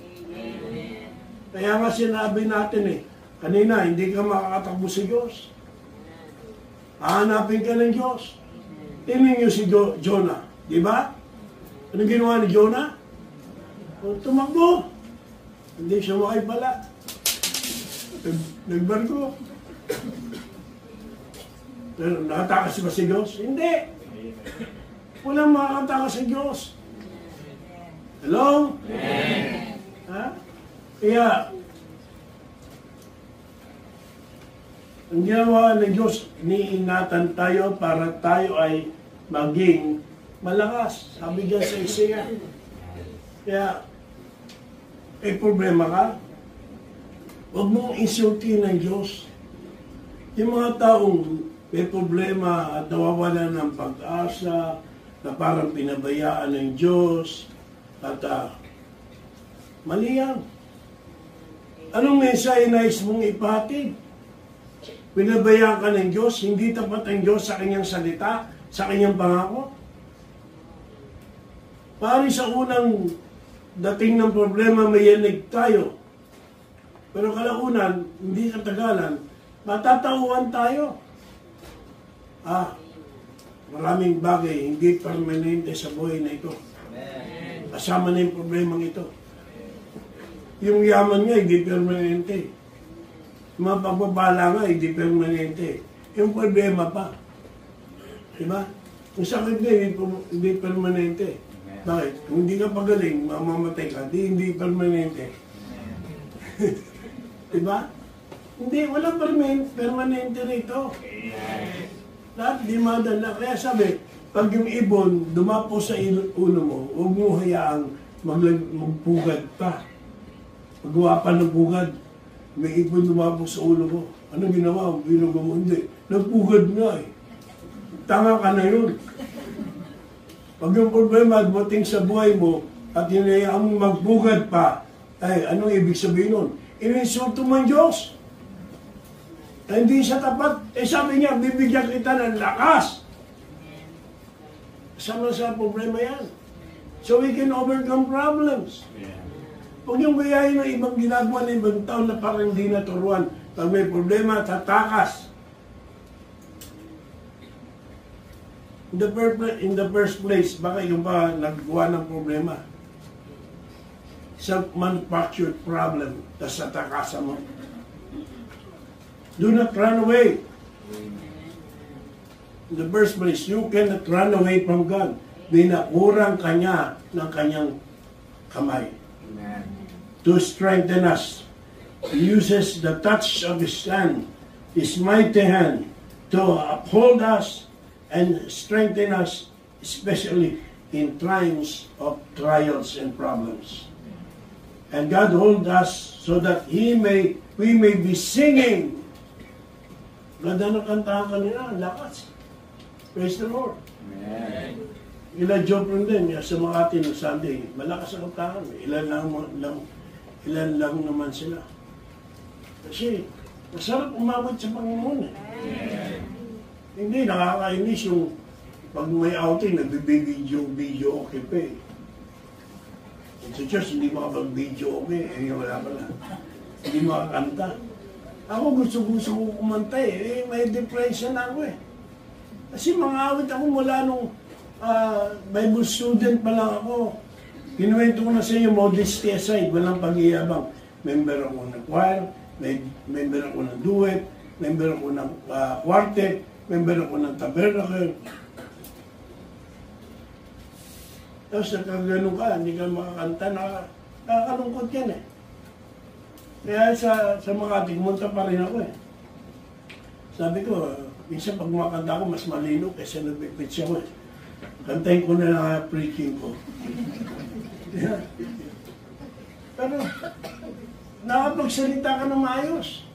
Kaya nga sinabi natin kanina, hindi ka makakatakbo sa Diyos. Hahanapin ka ng Diyos. Tingnan niyo si Jonah. Diba? Ano ginawa ni Jonah? Tumakbo. Hindi siya makipala. Nagbarko. Nakatakas ba si Diyos? Hindi. Walang makakatakas sa Diyos. Hello? Amen. Ha? Kaya, ang ginawa ng Diyos, niingatan tayo para tayo ay maging malakas. Sabi dyan sa Isaiah. Kaya, may problema ka, huwag mong insultin ng Diyos. Yung mga taong may problema at nawawalan ng pag-asa, na parang pinabayaan ng Diyos, at mali yan. Anong mensahe nais mong ipatid? Pinabayaan ka ng Diyos, hindi tapat ang Diyos sa kanyang salita, sa kanyang pangako? Pari sa unang dating ng problema, may yanig tayo. Pero kalaunan, hindi katagalan, matatauhan tayo. Maraming bagay, hindi permanente sa buhay na ito. Kasama na yung problemang ito. Yung yaman nga, hindi permanente. Mga pagbabala nga, hindi permanente. Yung problema pa. Diba? Yung sakit nga, hindi permanente. Bakit? Kung hindi ka pagaling, mamamatay ka, hindi permanente. Diba? Hindi, walang permanente rito. Lahat di madala. Kaya sabi, pag yung ibon dumapo sa ulo mo, huwag mo hayaang magpugad pa. Magawa pa ng pugad. May ibon dumapo sa ulo mo. Ano ginawa mo? Binugo mo? Hindi. Nagpugad nga eh. Tanga ka na yun. Pag yung problema dumating sa buhay mo at hinayaan mo magpugad pa, ay, anong ibig sabihin nun? Ininsulto mo ang Diyos. Hindi siya tapat. Sabi niya, bibigyan kita ng lakas. Sama sa problema yan. So we can overcome problems. Huwag yung gayahin ng ibang ginagawa ng ibang tao na parang hindi naturuan. Pag may problema, tatakas. In the first place, baka yung ba naggawa ng problema? Self-manufactured problem, tas natakasan mo. Do not run away. In the first place, you cannot run away from God. Binakurang kanya ng kanyang kamay. Amen. To strengthen us. He uses the touch of His hand, His mighty hand, to uphold us and strengthen us, especially in times of trials and problems. And God holds us so that we may be singing. Ganda ng kantahan kanina, lakas. Praise the Lord. Amen. Ilan joke rin din, sa Makati ng Sunday, malakas ang kantahan. Ilan lang naman sila. Kasi, masarap umabot sa Panginoon. Amen. Hindi, nakakainis yung pag may outing, nagbibideo, okay pa eh. Sa church, hindi makapag-video, okay. Wala pala. Hindi makakanta. Ako gusto ko kumanta eh. May depression ako eh. Kasi mga awit ako mula nung Bible student pa lang ako. Kinuwento ko na sa inyo, modesty aside, walang pag-iabang. Member ako ng choir, member ako ng duet, member ako ng quartet, member ako ng tabernacle. Tapos nakaganon ka, hindi ka makakanta, nakakalungkot yan eh. Kaya sa Makati, pumunta pa rin ako eh. Sabi ko, minsan pag makakanta ako, mas malino kaysa nag-pitch ako eh. Kantayin ko na lang preaching ko. Yeah. Pero, nakapagsalita ka na maayos.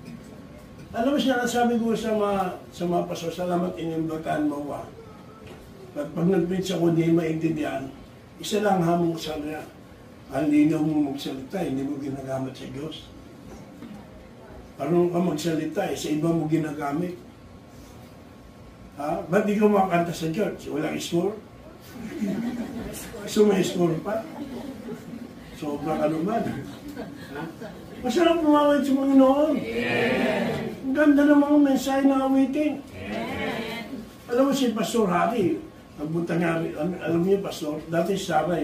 Alam mo siya, nasabi ko sa mga paso, salamat inimbatan mo ba. At pag nag-preach ako, hindi maintindihan, isa lang hamong sa niya. Ang linaw mo magsalita, hindi mo ginagamit sa Diyos. Parang ka magsalita, sa iba mo ginagamit. Ha? Ba't di ka makakanta sa church? Walang score? So may score pa? Sobra ka naman. Masarap kumawit sa Panginoon. Ang ganda ng mga mensahe na awitin. Alam mo si Pastor Harry, nagpunta nga, alam niyo Pastor, dati si Sarah,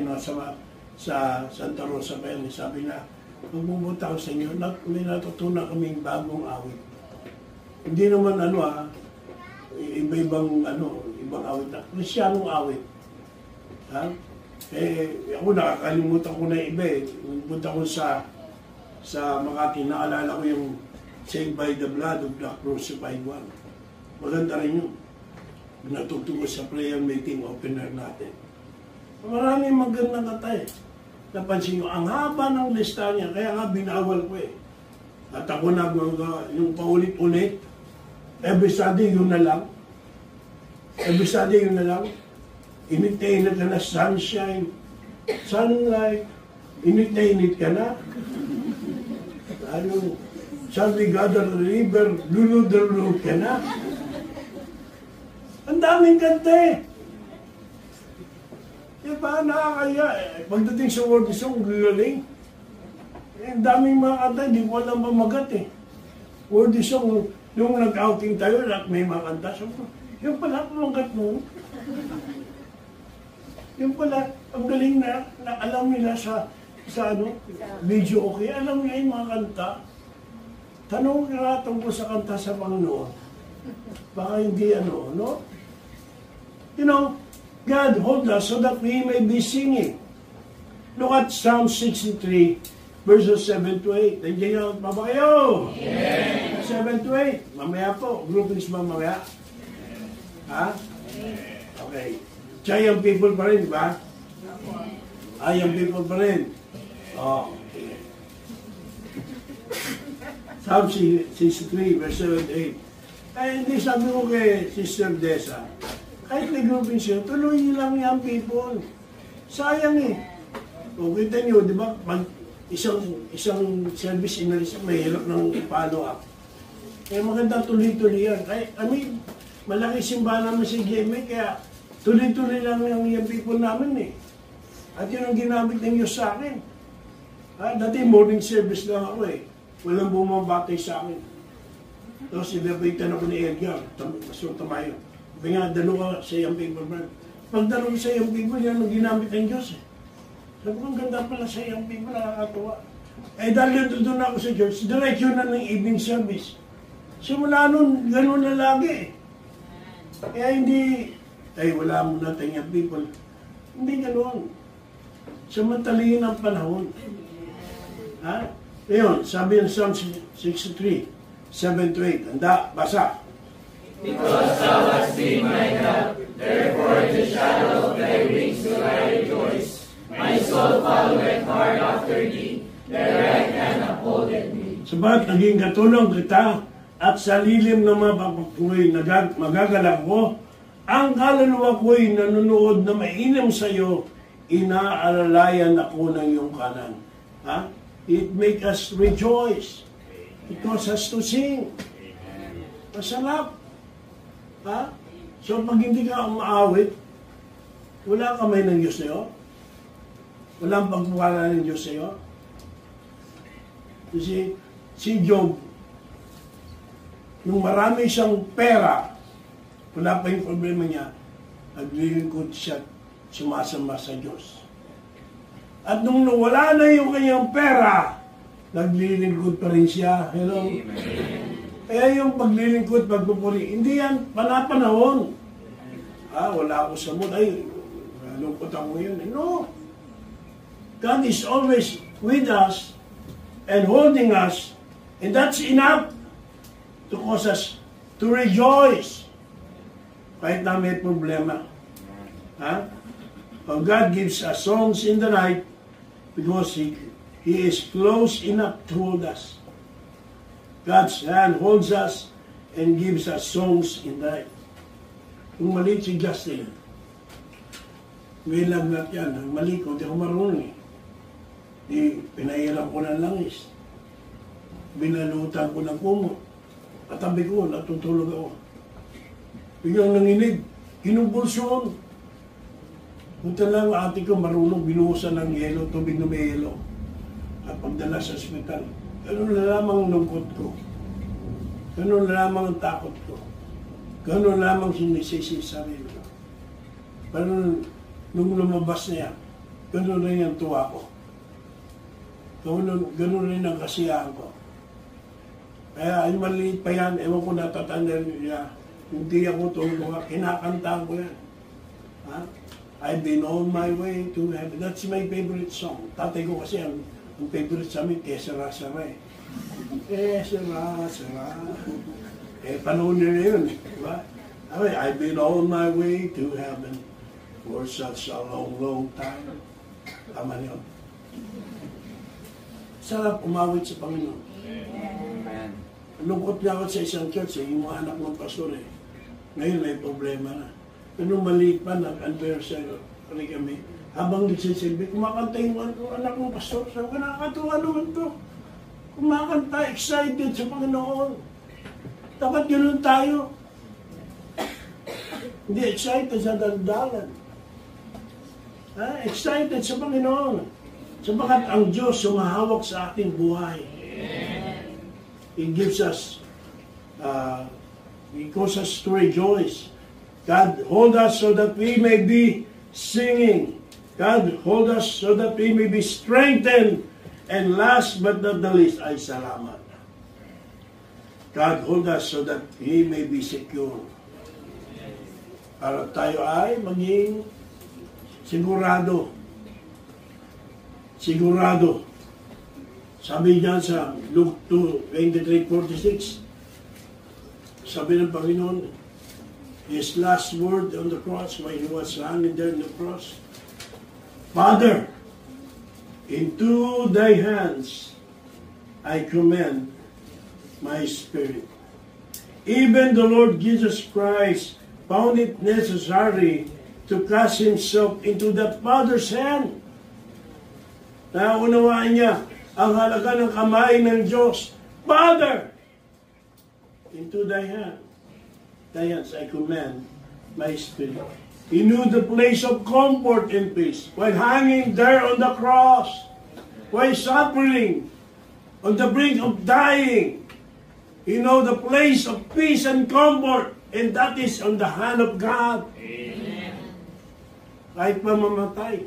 sa Santa Rosa pa yun, sabi na, magbubuta ko sa inyo, may natutunan kaming bagong awit. Hindi naman iba-ibang awit na, Kristyanong awit. Ha? Ako nakakalimutan ko na iba eh. Punta ko sa Makati, naalala ko yung Saved by the Blood of the Crucified One. Maganda rin yun. Natugtog ko sa prayer meeting opener natin. Maraming magandang kata eh. Napansin ko, ang haba ng lista niya, kaya nga binawal ko eh. At ako yung paulit-ulit, every Sunday yun na lang. Every Sunday yun na lang. Init ka na sunshine, sunlight, init ka na. Shall we gather the river, lulu ka na. Ang daming kanta eh. Diba, nakakaya eh. Pagdating sa word song, gagaling. Ang daming mga kanta, hindi ko alam mamagat eh. Word song, nung nag-outing tayo, may mga kanta. So, yung pala, pamagat mo. Yung pala, ang galing na alam nila sa Sa video okay. Alam niyo yung mga kanta. Tanong ka tungkol sa kanta sa Panginoon. Baka hindi no? You know, God hold us so that we may be singing. Look at Psalm 63, verses 7 to 8. Nandiyan nyo pa ba kayo? Amen. 7 to 8. Mamaya po. Groupings mamaya. Ha? Okay. Young people pa rin, di ba? Young people pa rin. Oh. Psalm 63, verse 7 to 8. Ay, hindi sabi ko kay Sister Desa, kahit may groupings yun, tuloy nyo lang young people. Sayang O, kita nyo, di ba? Isang service inalis, may hirap ng follow up. Kaya maganda tuloy-tuloy yan. Malaki simbahan naman si GMA, kaya tuloy-tuloy lang yung people namin At yun ang ginamit ng Diyos sa akin. Dati morning service lang ako Walang bumabatay sa akin. Tapos sinabitan ako ni Edgar, Pastor Tamayo. Sabi nga, dalawa sa iyong people, man. Pag dalawa sa iyong people, yan ang ginamit ng Diyos Sabi ko, ang ganda pala sa iyong people, nakakatuwa. Dahil doon ako sa church, diretso na ng evening service. Simula nun, gano'n na lagi Kaya hindi, wala mo na tayong people. Hindi gano'n. Samantalihin ang panahon. Ngayon, sabi ng Psalm 63, 7 to 8. Handa, basa. Because thou hast been my help, therefore in the shadow of thy wings will I rejoice. My soul followeth hard after thee, thy right hand upholdeth me. Sabat naging katulong kita, at sa lilim ng mga papakoy magagalak ko, ang kaluluwa ko'y nanonood na mainam sa iyo, inaalalayan ako ng iyong kanan. It make us rejoice. It causes us to sing. Masarap. So pag hindi ka umaawit, wala kamay ng Diyos sa'yo. Walang pagpapala ng Diyos sa'yo. Kasi si Job, nung marami siyang pera, wala pa yung problema niya, naglilingkod siya, sumasamba sa Diyos. At nung nawala na yung kanyang pera, naglilingkod pa rin siya. Hello? Kaya yung paglilingkod, pagpupuri, hindi yan panapanahon. Wala ako sa mood. Lungkot ako ngayon. No. God is always with us and holding us, and that's enough to cause us to rejoice kahit na may problema. God gives us songs in the night because He is close enough to hold us. God's hand holds us and gives us songs in the night. Yung maliit si Justin, may lagnat yan. Ang mali ko, hindi ako marunong Pinairam ko ng langis. Binalutan ko ng kumot. Katabi ko, natutulog ako. Biglang nanginig, kinumpulsyon. Punta lang ate ko marunong binuhusan ng yelo, tubig na may yelo. At pagdala sa ospital. Ganun na lamang ang lungkot ko. Ganun na lamang ang takot ko. Ganun na lamang sinisisi sa sarili ko. Pero nung lumabas niya, ganun rin ang tuwa ko. Ganun rin ang kasiyahan ko. Kaya ay maliit pa yan, ewan ko natatanda niya. Hindi ako tulungan, kinakantaan ko yan. I've been on my way to heaven. That's my favorite song. Tatay ko kasi ang favorite sa amin, Sara. Sara. Panahon nila yun. Diba? I've been on my way to heaven for such a long time. Tama yun. Sarap umawit sa Panginoon. Amen. Lungkot niya ako sa isang church, yung mga anak ng pastor Ngayon may problema na. Pero maliit pa, nag-anniversary kami. Habang nagsisilbi, kumakanta yung anak ng pastor. Sabi ko, nakakatuwa naman to. Kumakanta, excited sa Panginoon. Dapat ganoon tayo. Hindi excited sa daldalan. Excited sa Panginoon. Sabagat ang Diyos sumahawak sa ating buhay. He gives us, He causes us to rejoice. God hold us so that we may be singing. God, hold us so that we may be strengthened. And last but not the least, ay salamat. God, hold us so that He may be secure. Para tayo ay maging sigurado. Sigurado. Sabi niya sa Luke 2:23-46, sabi ng Panginoon, His last word on the cross when He was hanging there on the cross, Father, into Thy hands I commend my spirit. Even the Lord Jesus Christ found it necessary to cast Himself into the Father's hand. Naunawaan niya ang halaga ng kamay ng Diyos. Father, into Thy hands I commend my spirit. He knew the place of comfort and peace when hanging there on the cross, while suffering, on the brink of dying. He know the place of peace and comfort, and that is on the hand of God. Amen. Kahit pa mamatay.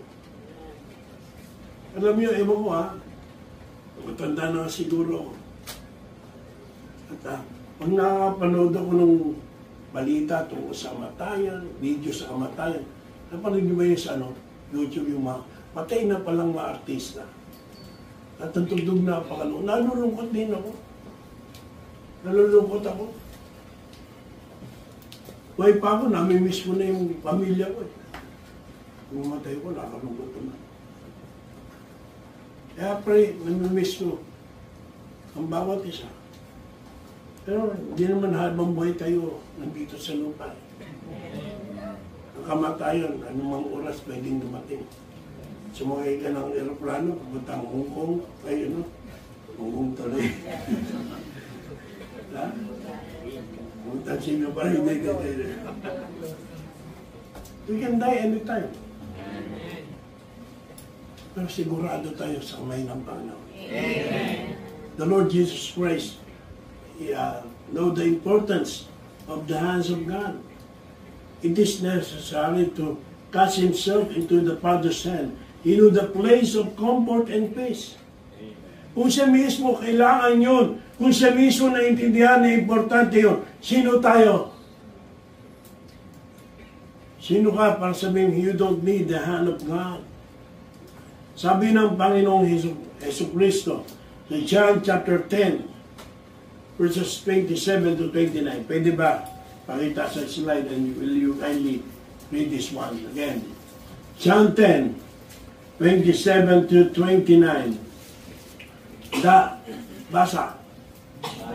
Alam niyo, ewan ko matanda na siguro ako. At pag nakapanood ako ng balita tungkol sa kamatayan, video sa kamatayan, napanood niyo ba yun sa YouTube yung patay na palang mga artista. At ang tugtog na nalulungkot din ako. Nalulungkot ako. Buhay pa ako, namimiss ko na yung pamilya ko. Kung matay ko, nakalungkot ko na. Kaya pray, namimiss ko ang bawat isa. Pero hindi naman habang buhay tayo nandito sa lupa. Ang kamatayan, anumang oras pwedeng dumating. Sumakay ka ng aeroplano, pumunta ang Hong Kong, Hong Kong tuloy. Ha? Pumunta ang Singapore, hindi. We can die anytime. Pero sigurado tayo sa kamay ng Panginoon. The Lord Jesus Christ, know the importance of the hands of God. It is necessary to cast Himself into the Father's hand. He knew the place of comfort and peace. Kung siya mismo kailangan yun, kung siya mismo naintindihan na importante yun, sino tayo? Sino ka para sabihin, you don't need the hand of God? Sabi ng Panginoong Hesus Kristo sa John chapter 10, verses 27-29. Pwede ba pakita sa slide and will you kindly read this one again? John 10, 27-29. Basa.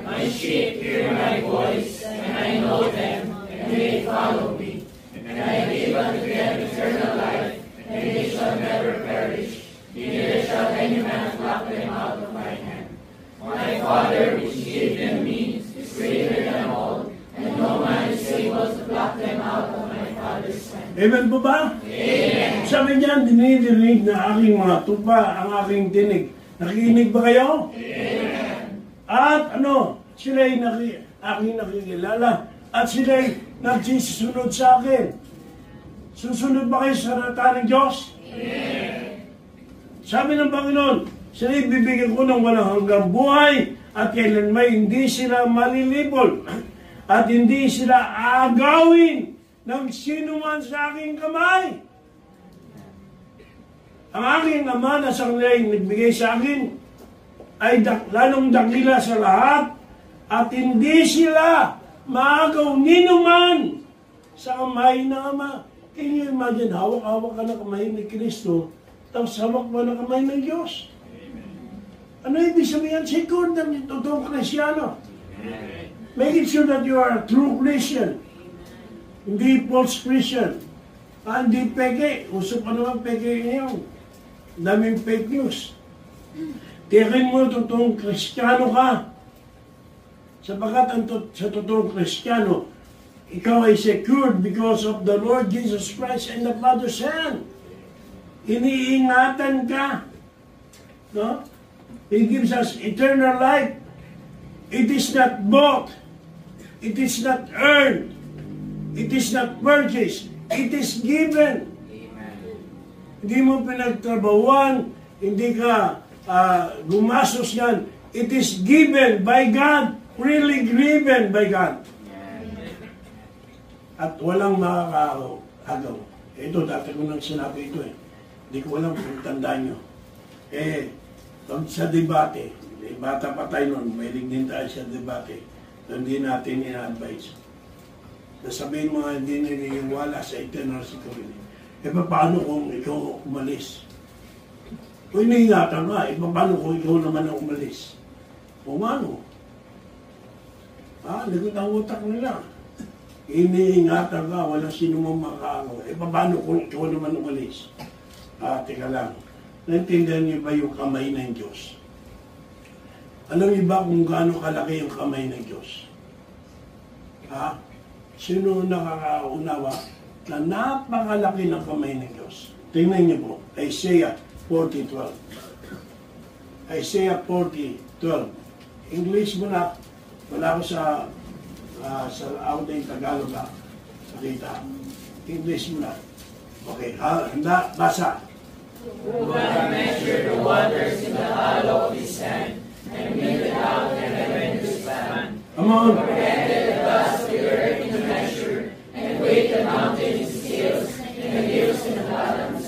My sheep hear my voice, and I know them, and they follow me. And I give unto them eternal life, and they shall never perish, neither shall any man pluck them out of my hand. My Father, which gave them me, is greater than all, and no man is able to pluck them out of my Father's hand. Amen po ba? Amen. Sabi niyan, dinidinig na aking mga tupa, ang aking tinig. Nakikinig ba kayo? Amen. At sila'y aking nakikilala, at sila'y nagsisusunod sa akin. Susunod ba kayo sa salita ng Diyos? Amen. Sabi ng Panginoon, sila'y bibigyan ko ng walang hanggang buhay, at kailanman hindi sila malilibol, at hindi sila aagawin ng sino man sa aking kamay. Ang aking Ama na sanglay nagbigay sa akin ay lalong dakila sa lahat, at hindi sila maagaw ninuman sa kamay ng Ama. Can you imagine, hawak-hawak ka ng kamay ni Kristo, tapos hawak mo ng kamay ng Diyos? Ano ibig sabihin? Secure ng totoong Kristyano. Make it sure that you are a true Christian. Hindi false Christian. Hindi peke. Uso pa naman peke ngayon. Daming fake news. Tiyakin mo totoong Kristiyano ka. Sapagkat sa totoong Kristiyano, ikaw ay secured because of the Lord Jesus Christ and the Father's hand. Iniingatan ka. No? He gives us eternal life. It is not bought. It is not earned. It is not purchased. It is given. hindi mo pinagtrabahuan, hindi ka gumasos yan. It is given by God, really given by God. At walang makakagaw. Ito, dati ko nang sinabi ito eh. Hindi ko alam kung tandaan nyo. Pag sa debate, bata pa tayo nun, may din tayo sa debate, hindi natin ina-advise. Sasabihin mo nga, hindi naniniwala sa eternal security. Paano kung ikaw umalis? Kung iniingatan ka, paano kung ikaw naman ang umalis? O ano? Likod ang utak nila. Iniingatan ka, walang sino mo makakaano. Paano kung ikaw naman umalis? Teka lang. Naintindihan niyo ba yung kamay ng Diyos? Alam niyo ba kung gaano kalaki yung kamay ng Diyos? Sino nakakaunawa na napakalaki ng kamay ng Diyos? Tingnan niyo po, Isaiah 40:12. Isaiah 40:12. English mo na. Wala ko sa outing Tagalog na nakita. English mo na. Okay, handa, basa. Who hath measured the waters in the hollow of his hand, and meted out the heaven in his span? Come on. Comprehended the dust of the earth in a measure, and weighed the mountains in scales, and the hills in the balance.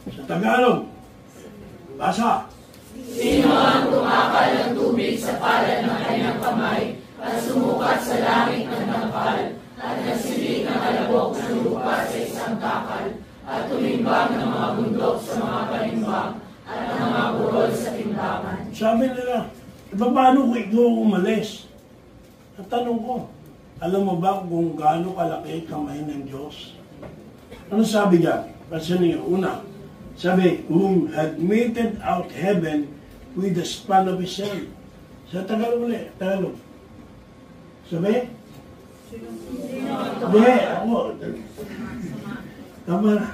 Sa Tagalog. Basa. Sino ang tumakal ng tubig sa palad ng kanyang kamay, at sumukat sa langit ng dangkal, at nagsilig ng alabok ng lupa sa isang takal, at tumimbang ng mga bundok sa mga panimbang, at ang mga burol sa timbangan. Sabi nila, paano kung ikaw umalis? At tanong ko, alam mo ba kung gaano kalaki kamay ng Diyos? Ano sabi niya? Kasi niyo, una, sabi, whom had meted out heaven with the span of his hand. Sa Tagalog ulit, Tagalog. Sabi? Hindi, ako. Tama na.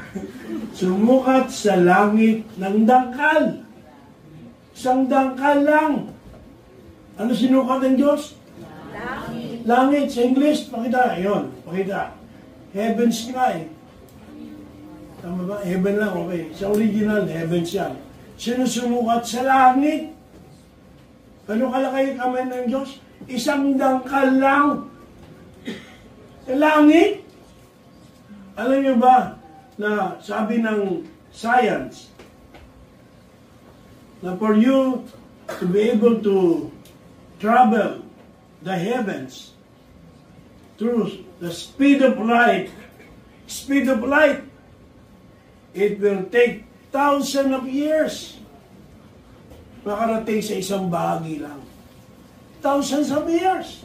Sumukat sa langit ng dangkal. Isang dangkal lang. Ano sinukat ng Diyos? Langit. Langit. Sa English, pakita. Ayun, pakita. Heavens nga eh. Tama ba? Heaven lang, okay. Sa original, heavens yan. Sinusumukat sa langit. Ano kalaki yung kamay ng Diyos? Isang dangkal lang. Sa langit. Alam niyo ba na sabi ng science na for you to be able to travel the heavens through the speed of light, it will take thousands of years makarating sa isang bahagi lang. Thousands of years.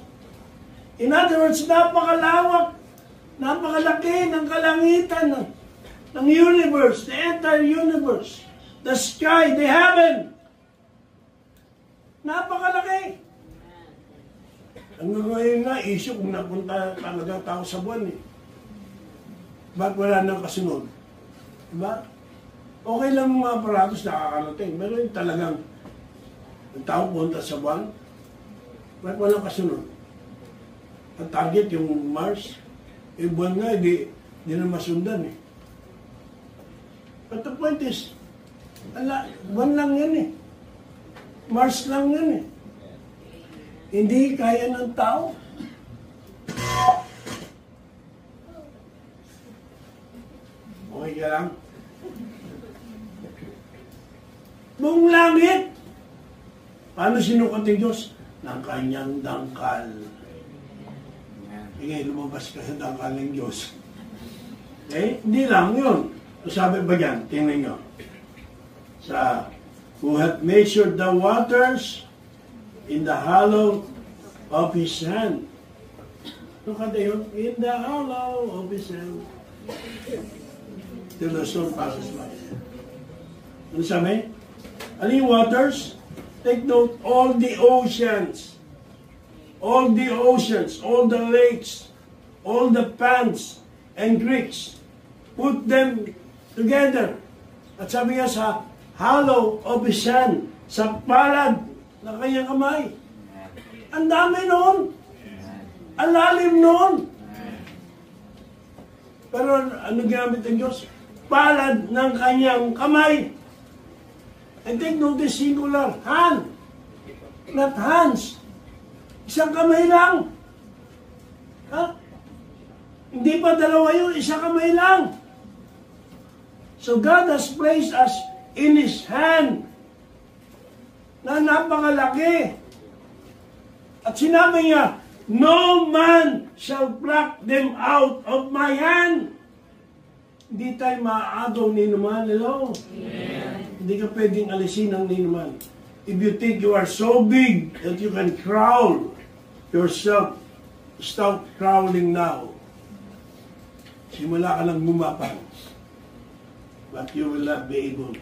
In other words, napakalawak, napakalaki ng kalangitan ng universe, the entire universe, the sky, the heaven. Napakalaki. Hanggang ngayon nga, issue kung napunta talaga tao sa buwan eh. Ba't wala nang kasunod? Diba? Okay lang mga aparatos nakakarating. Pero yung talagang ang tao punta sa buwan, ba't walang kasunod? Ang target yung Mars, buwan nga, hindi na masundan eh. But the point is, buwan lang yan eh. Mars lang yan eh. Hindi kaya ng tao. Okay ka lang? Buong langit. Paano sinukat ng Diyos? Ng kanyang dangkal. Sige, lumabas ka sa dangkal ng Diyos. Hindi lang yun. Sabi ba yan? Tingnan nyo. Sa who hath measured the waters in the hollow of his hand. Ano kata yun? In the hollow of his hand. Till the storm passes by. Ano sabi? Ano yung waters? Take note, all the oceans, all the lakes, all the ponds and creeks, put them together. At sabi nga sa hollow of his hand, sa palad ng kanyang kamay. Ang dami noon. Ang lalim noon. Pero ano ginamit ng Diyos? palad ng kanyang kamay. And take notice, singular, hand. Not hands. Isang kamay lang. Ha? Hindi pa dalawa yun, isang kamay lang. So God has placed us in His hand na napakalaki. At sinabi niya, no man shall pluck them out of my hand. Hindi tayo maaagaw ni naman. Hello? Hindi ka pwedeng alisin ng ninuman. If you think you are so big that you can crawl yourself, stop crawling now. Simula ka lang gumapang. But you will not be able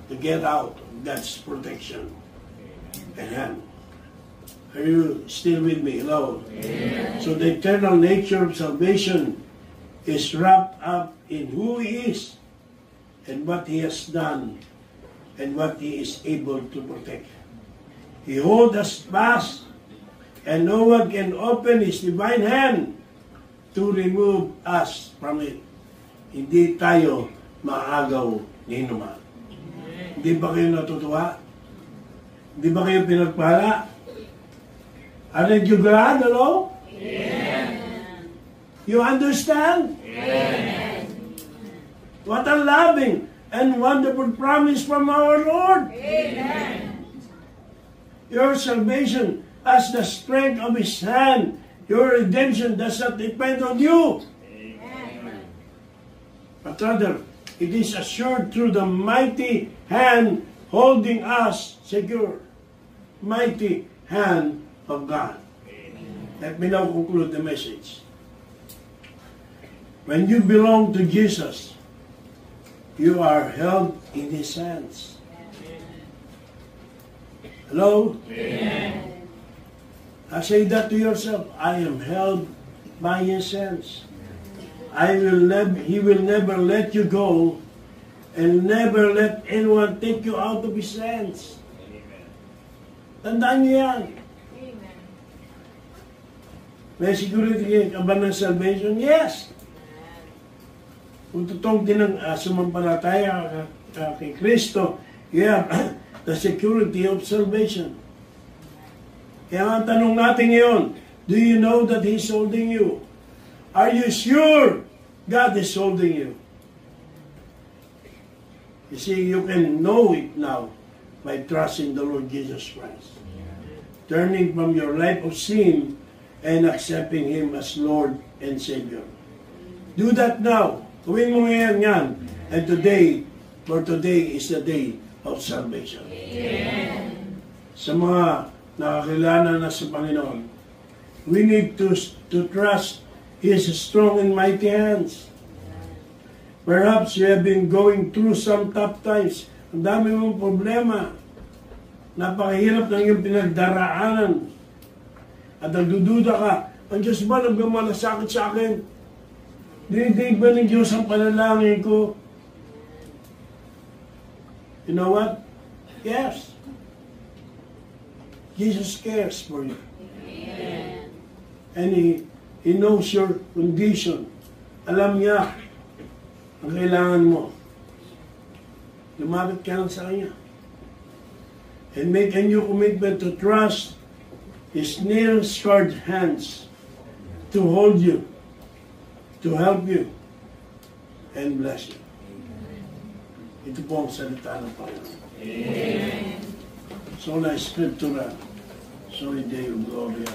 to get out of God's protection and hand. Are you still with me? Hello? Amen. So the eternal nature of salvation is wrapped up in who He is and what He has done and what He is able to protect. He holds us fast and no one can open His divine hand to remove us from it. Hindi tayo maagaw ni naman. Hindi ba kayo natutuwa? Hindi ba kayo pinagpala? Aren't you glad, hello? Amen. You understand? Amen. What a loving and wonderful promise from our Lord. Amen. Your salvation has the strength of His hand. Your redemption does not depend on you. Amen. But rather, it is assured through the mighty hand holding us secure. Mighty hand of God. Let me now conclude the message. When you belong to Jesus, you are held in His hands. Hello? Amen. I say that to yourself. I am held by His hands. He will never let you go and never let anyone take you out of His hands. Tandaan niyo yan. May security ka ba ng salvation? Yes. Kung totoong sumampalataya kay Kristo, you have the security of salvation. Kaya ang tanong natin ngayon, do you know that He's holding you? Are you sure God is holding you? You see, you can know it now by trusting the Lord Jesus Christ. Turning from your life of sin and accepting Him as Lord and Savior. Do that now. Gawin mo ngayon yan. And today, for today is the day of salvation. Amen. Sa mga nakakilala na sa Panginoon, we need to trust His strong and mighty hands. Perhaps you have been going through some tough times. Ang dami mong problema. Napakahirap ng iyong pinagdaraanan. At nagdududa ka, ang Diyos ba nagmamalasakit sa akin? Dinidig ba ng Diyos ang panalangin ko? You know what? Yes. Jesus cares for you. Amen. And He knows your condition. Alam niya ang kailangan mo. Lumapit ka lang sa Kanya. And make a new commitment to trust His nail-scarred hands to hold you, to help you, and bless you. Ito po ang salita ng Panginoon. Amen. Sola Scriptura, soli Deo Gloria.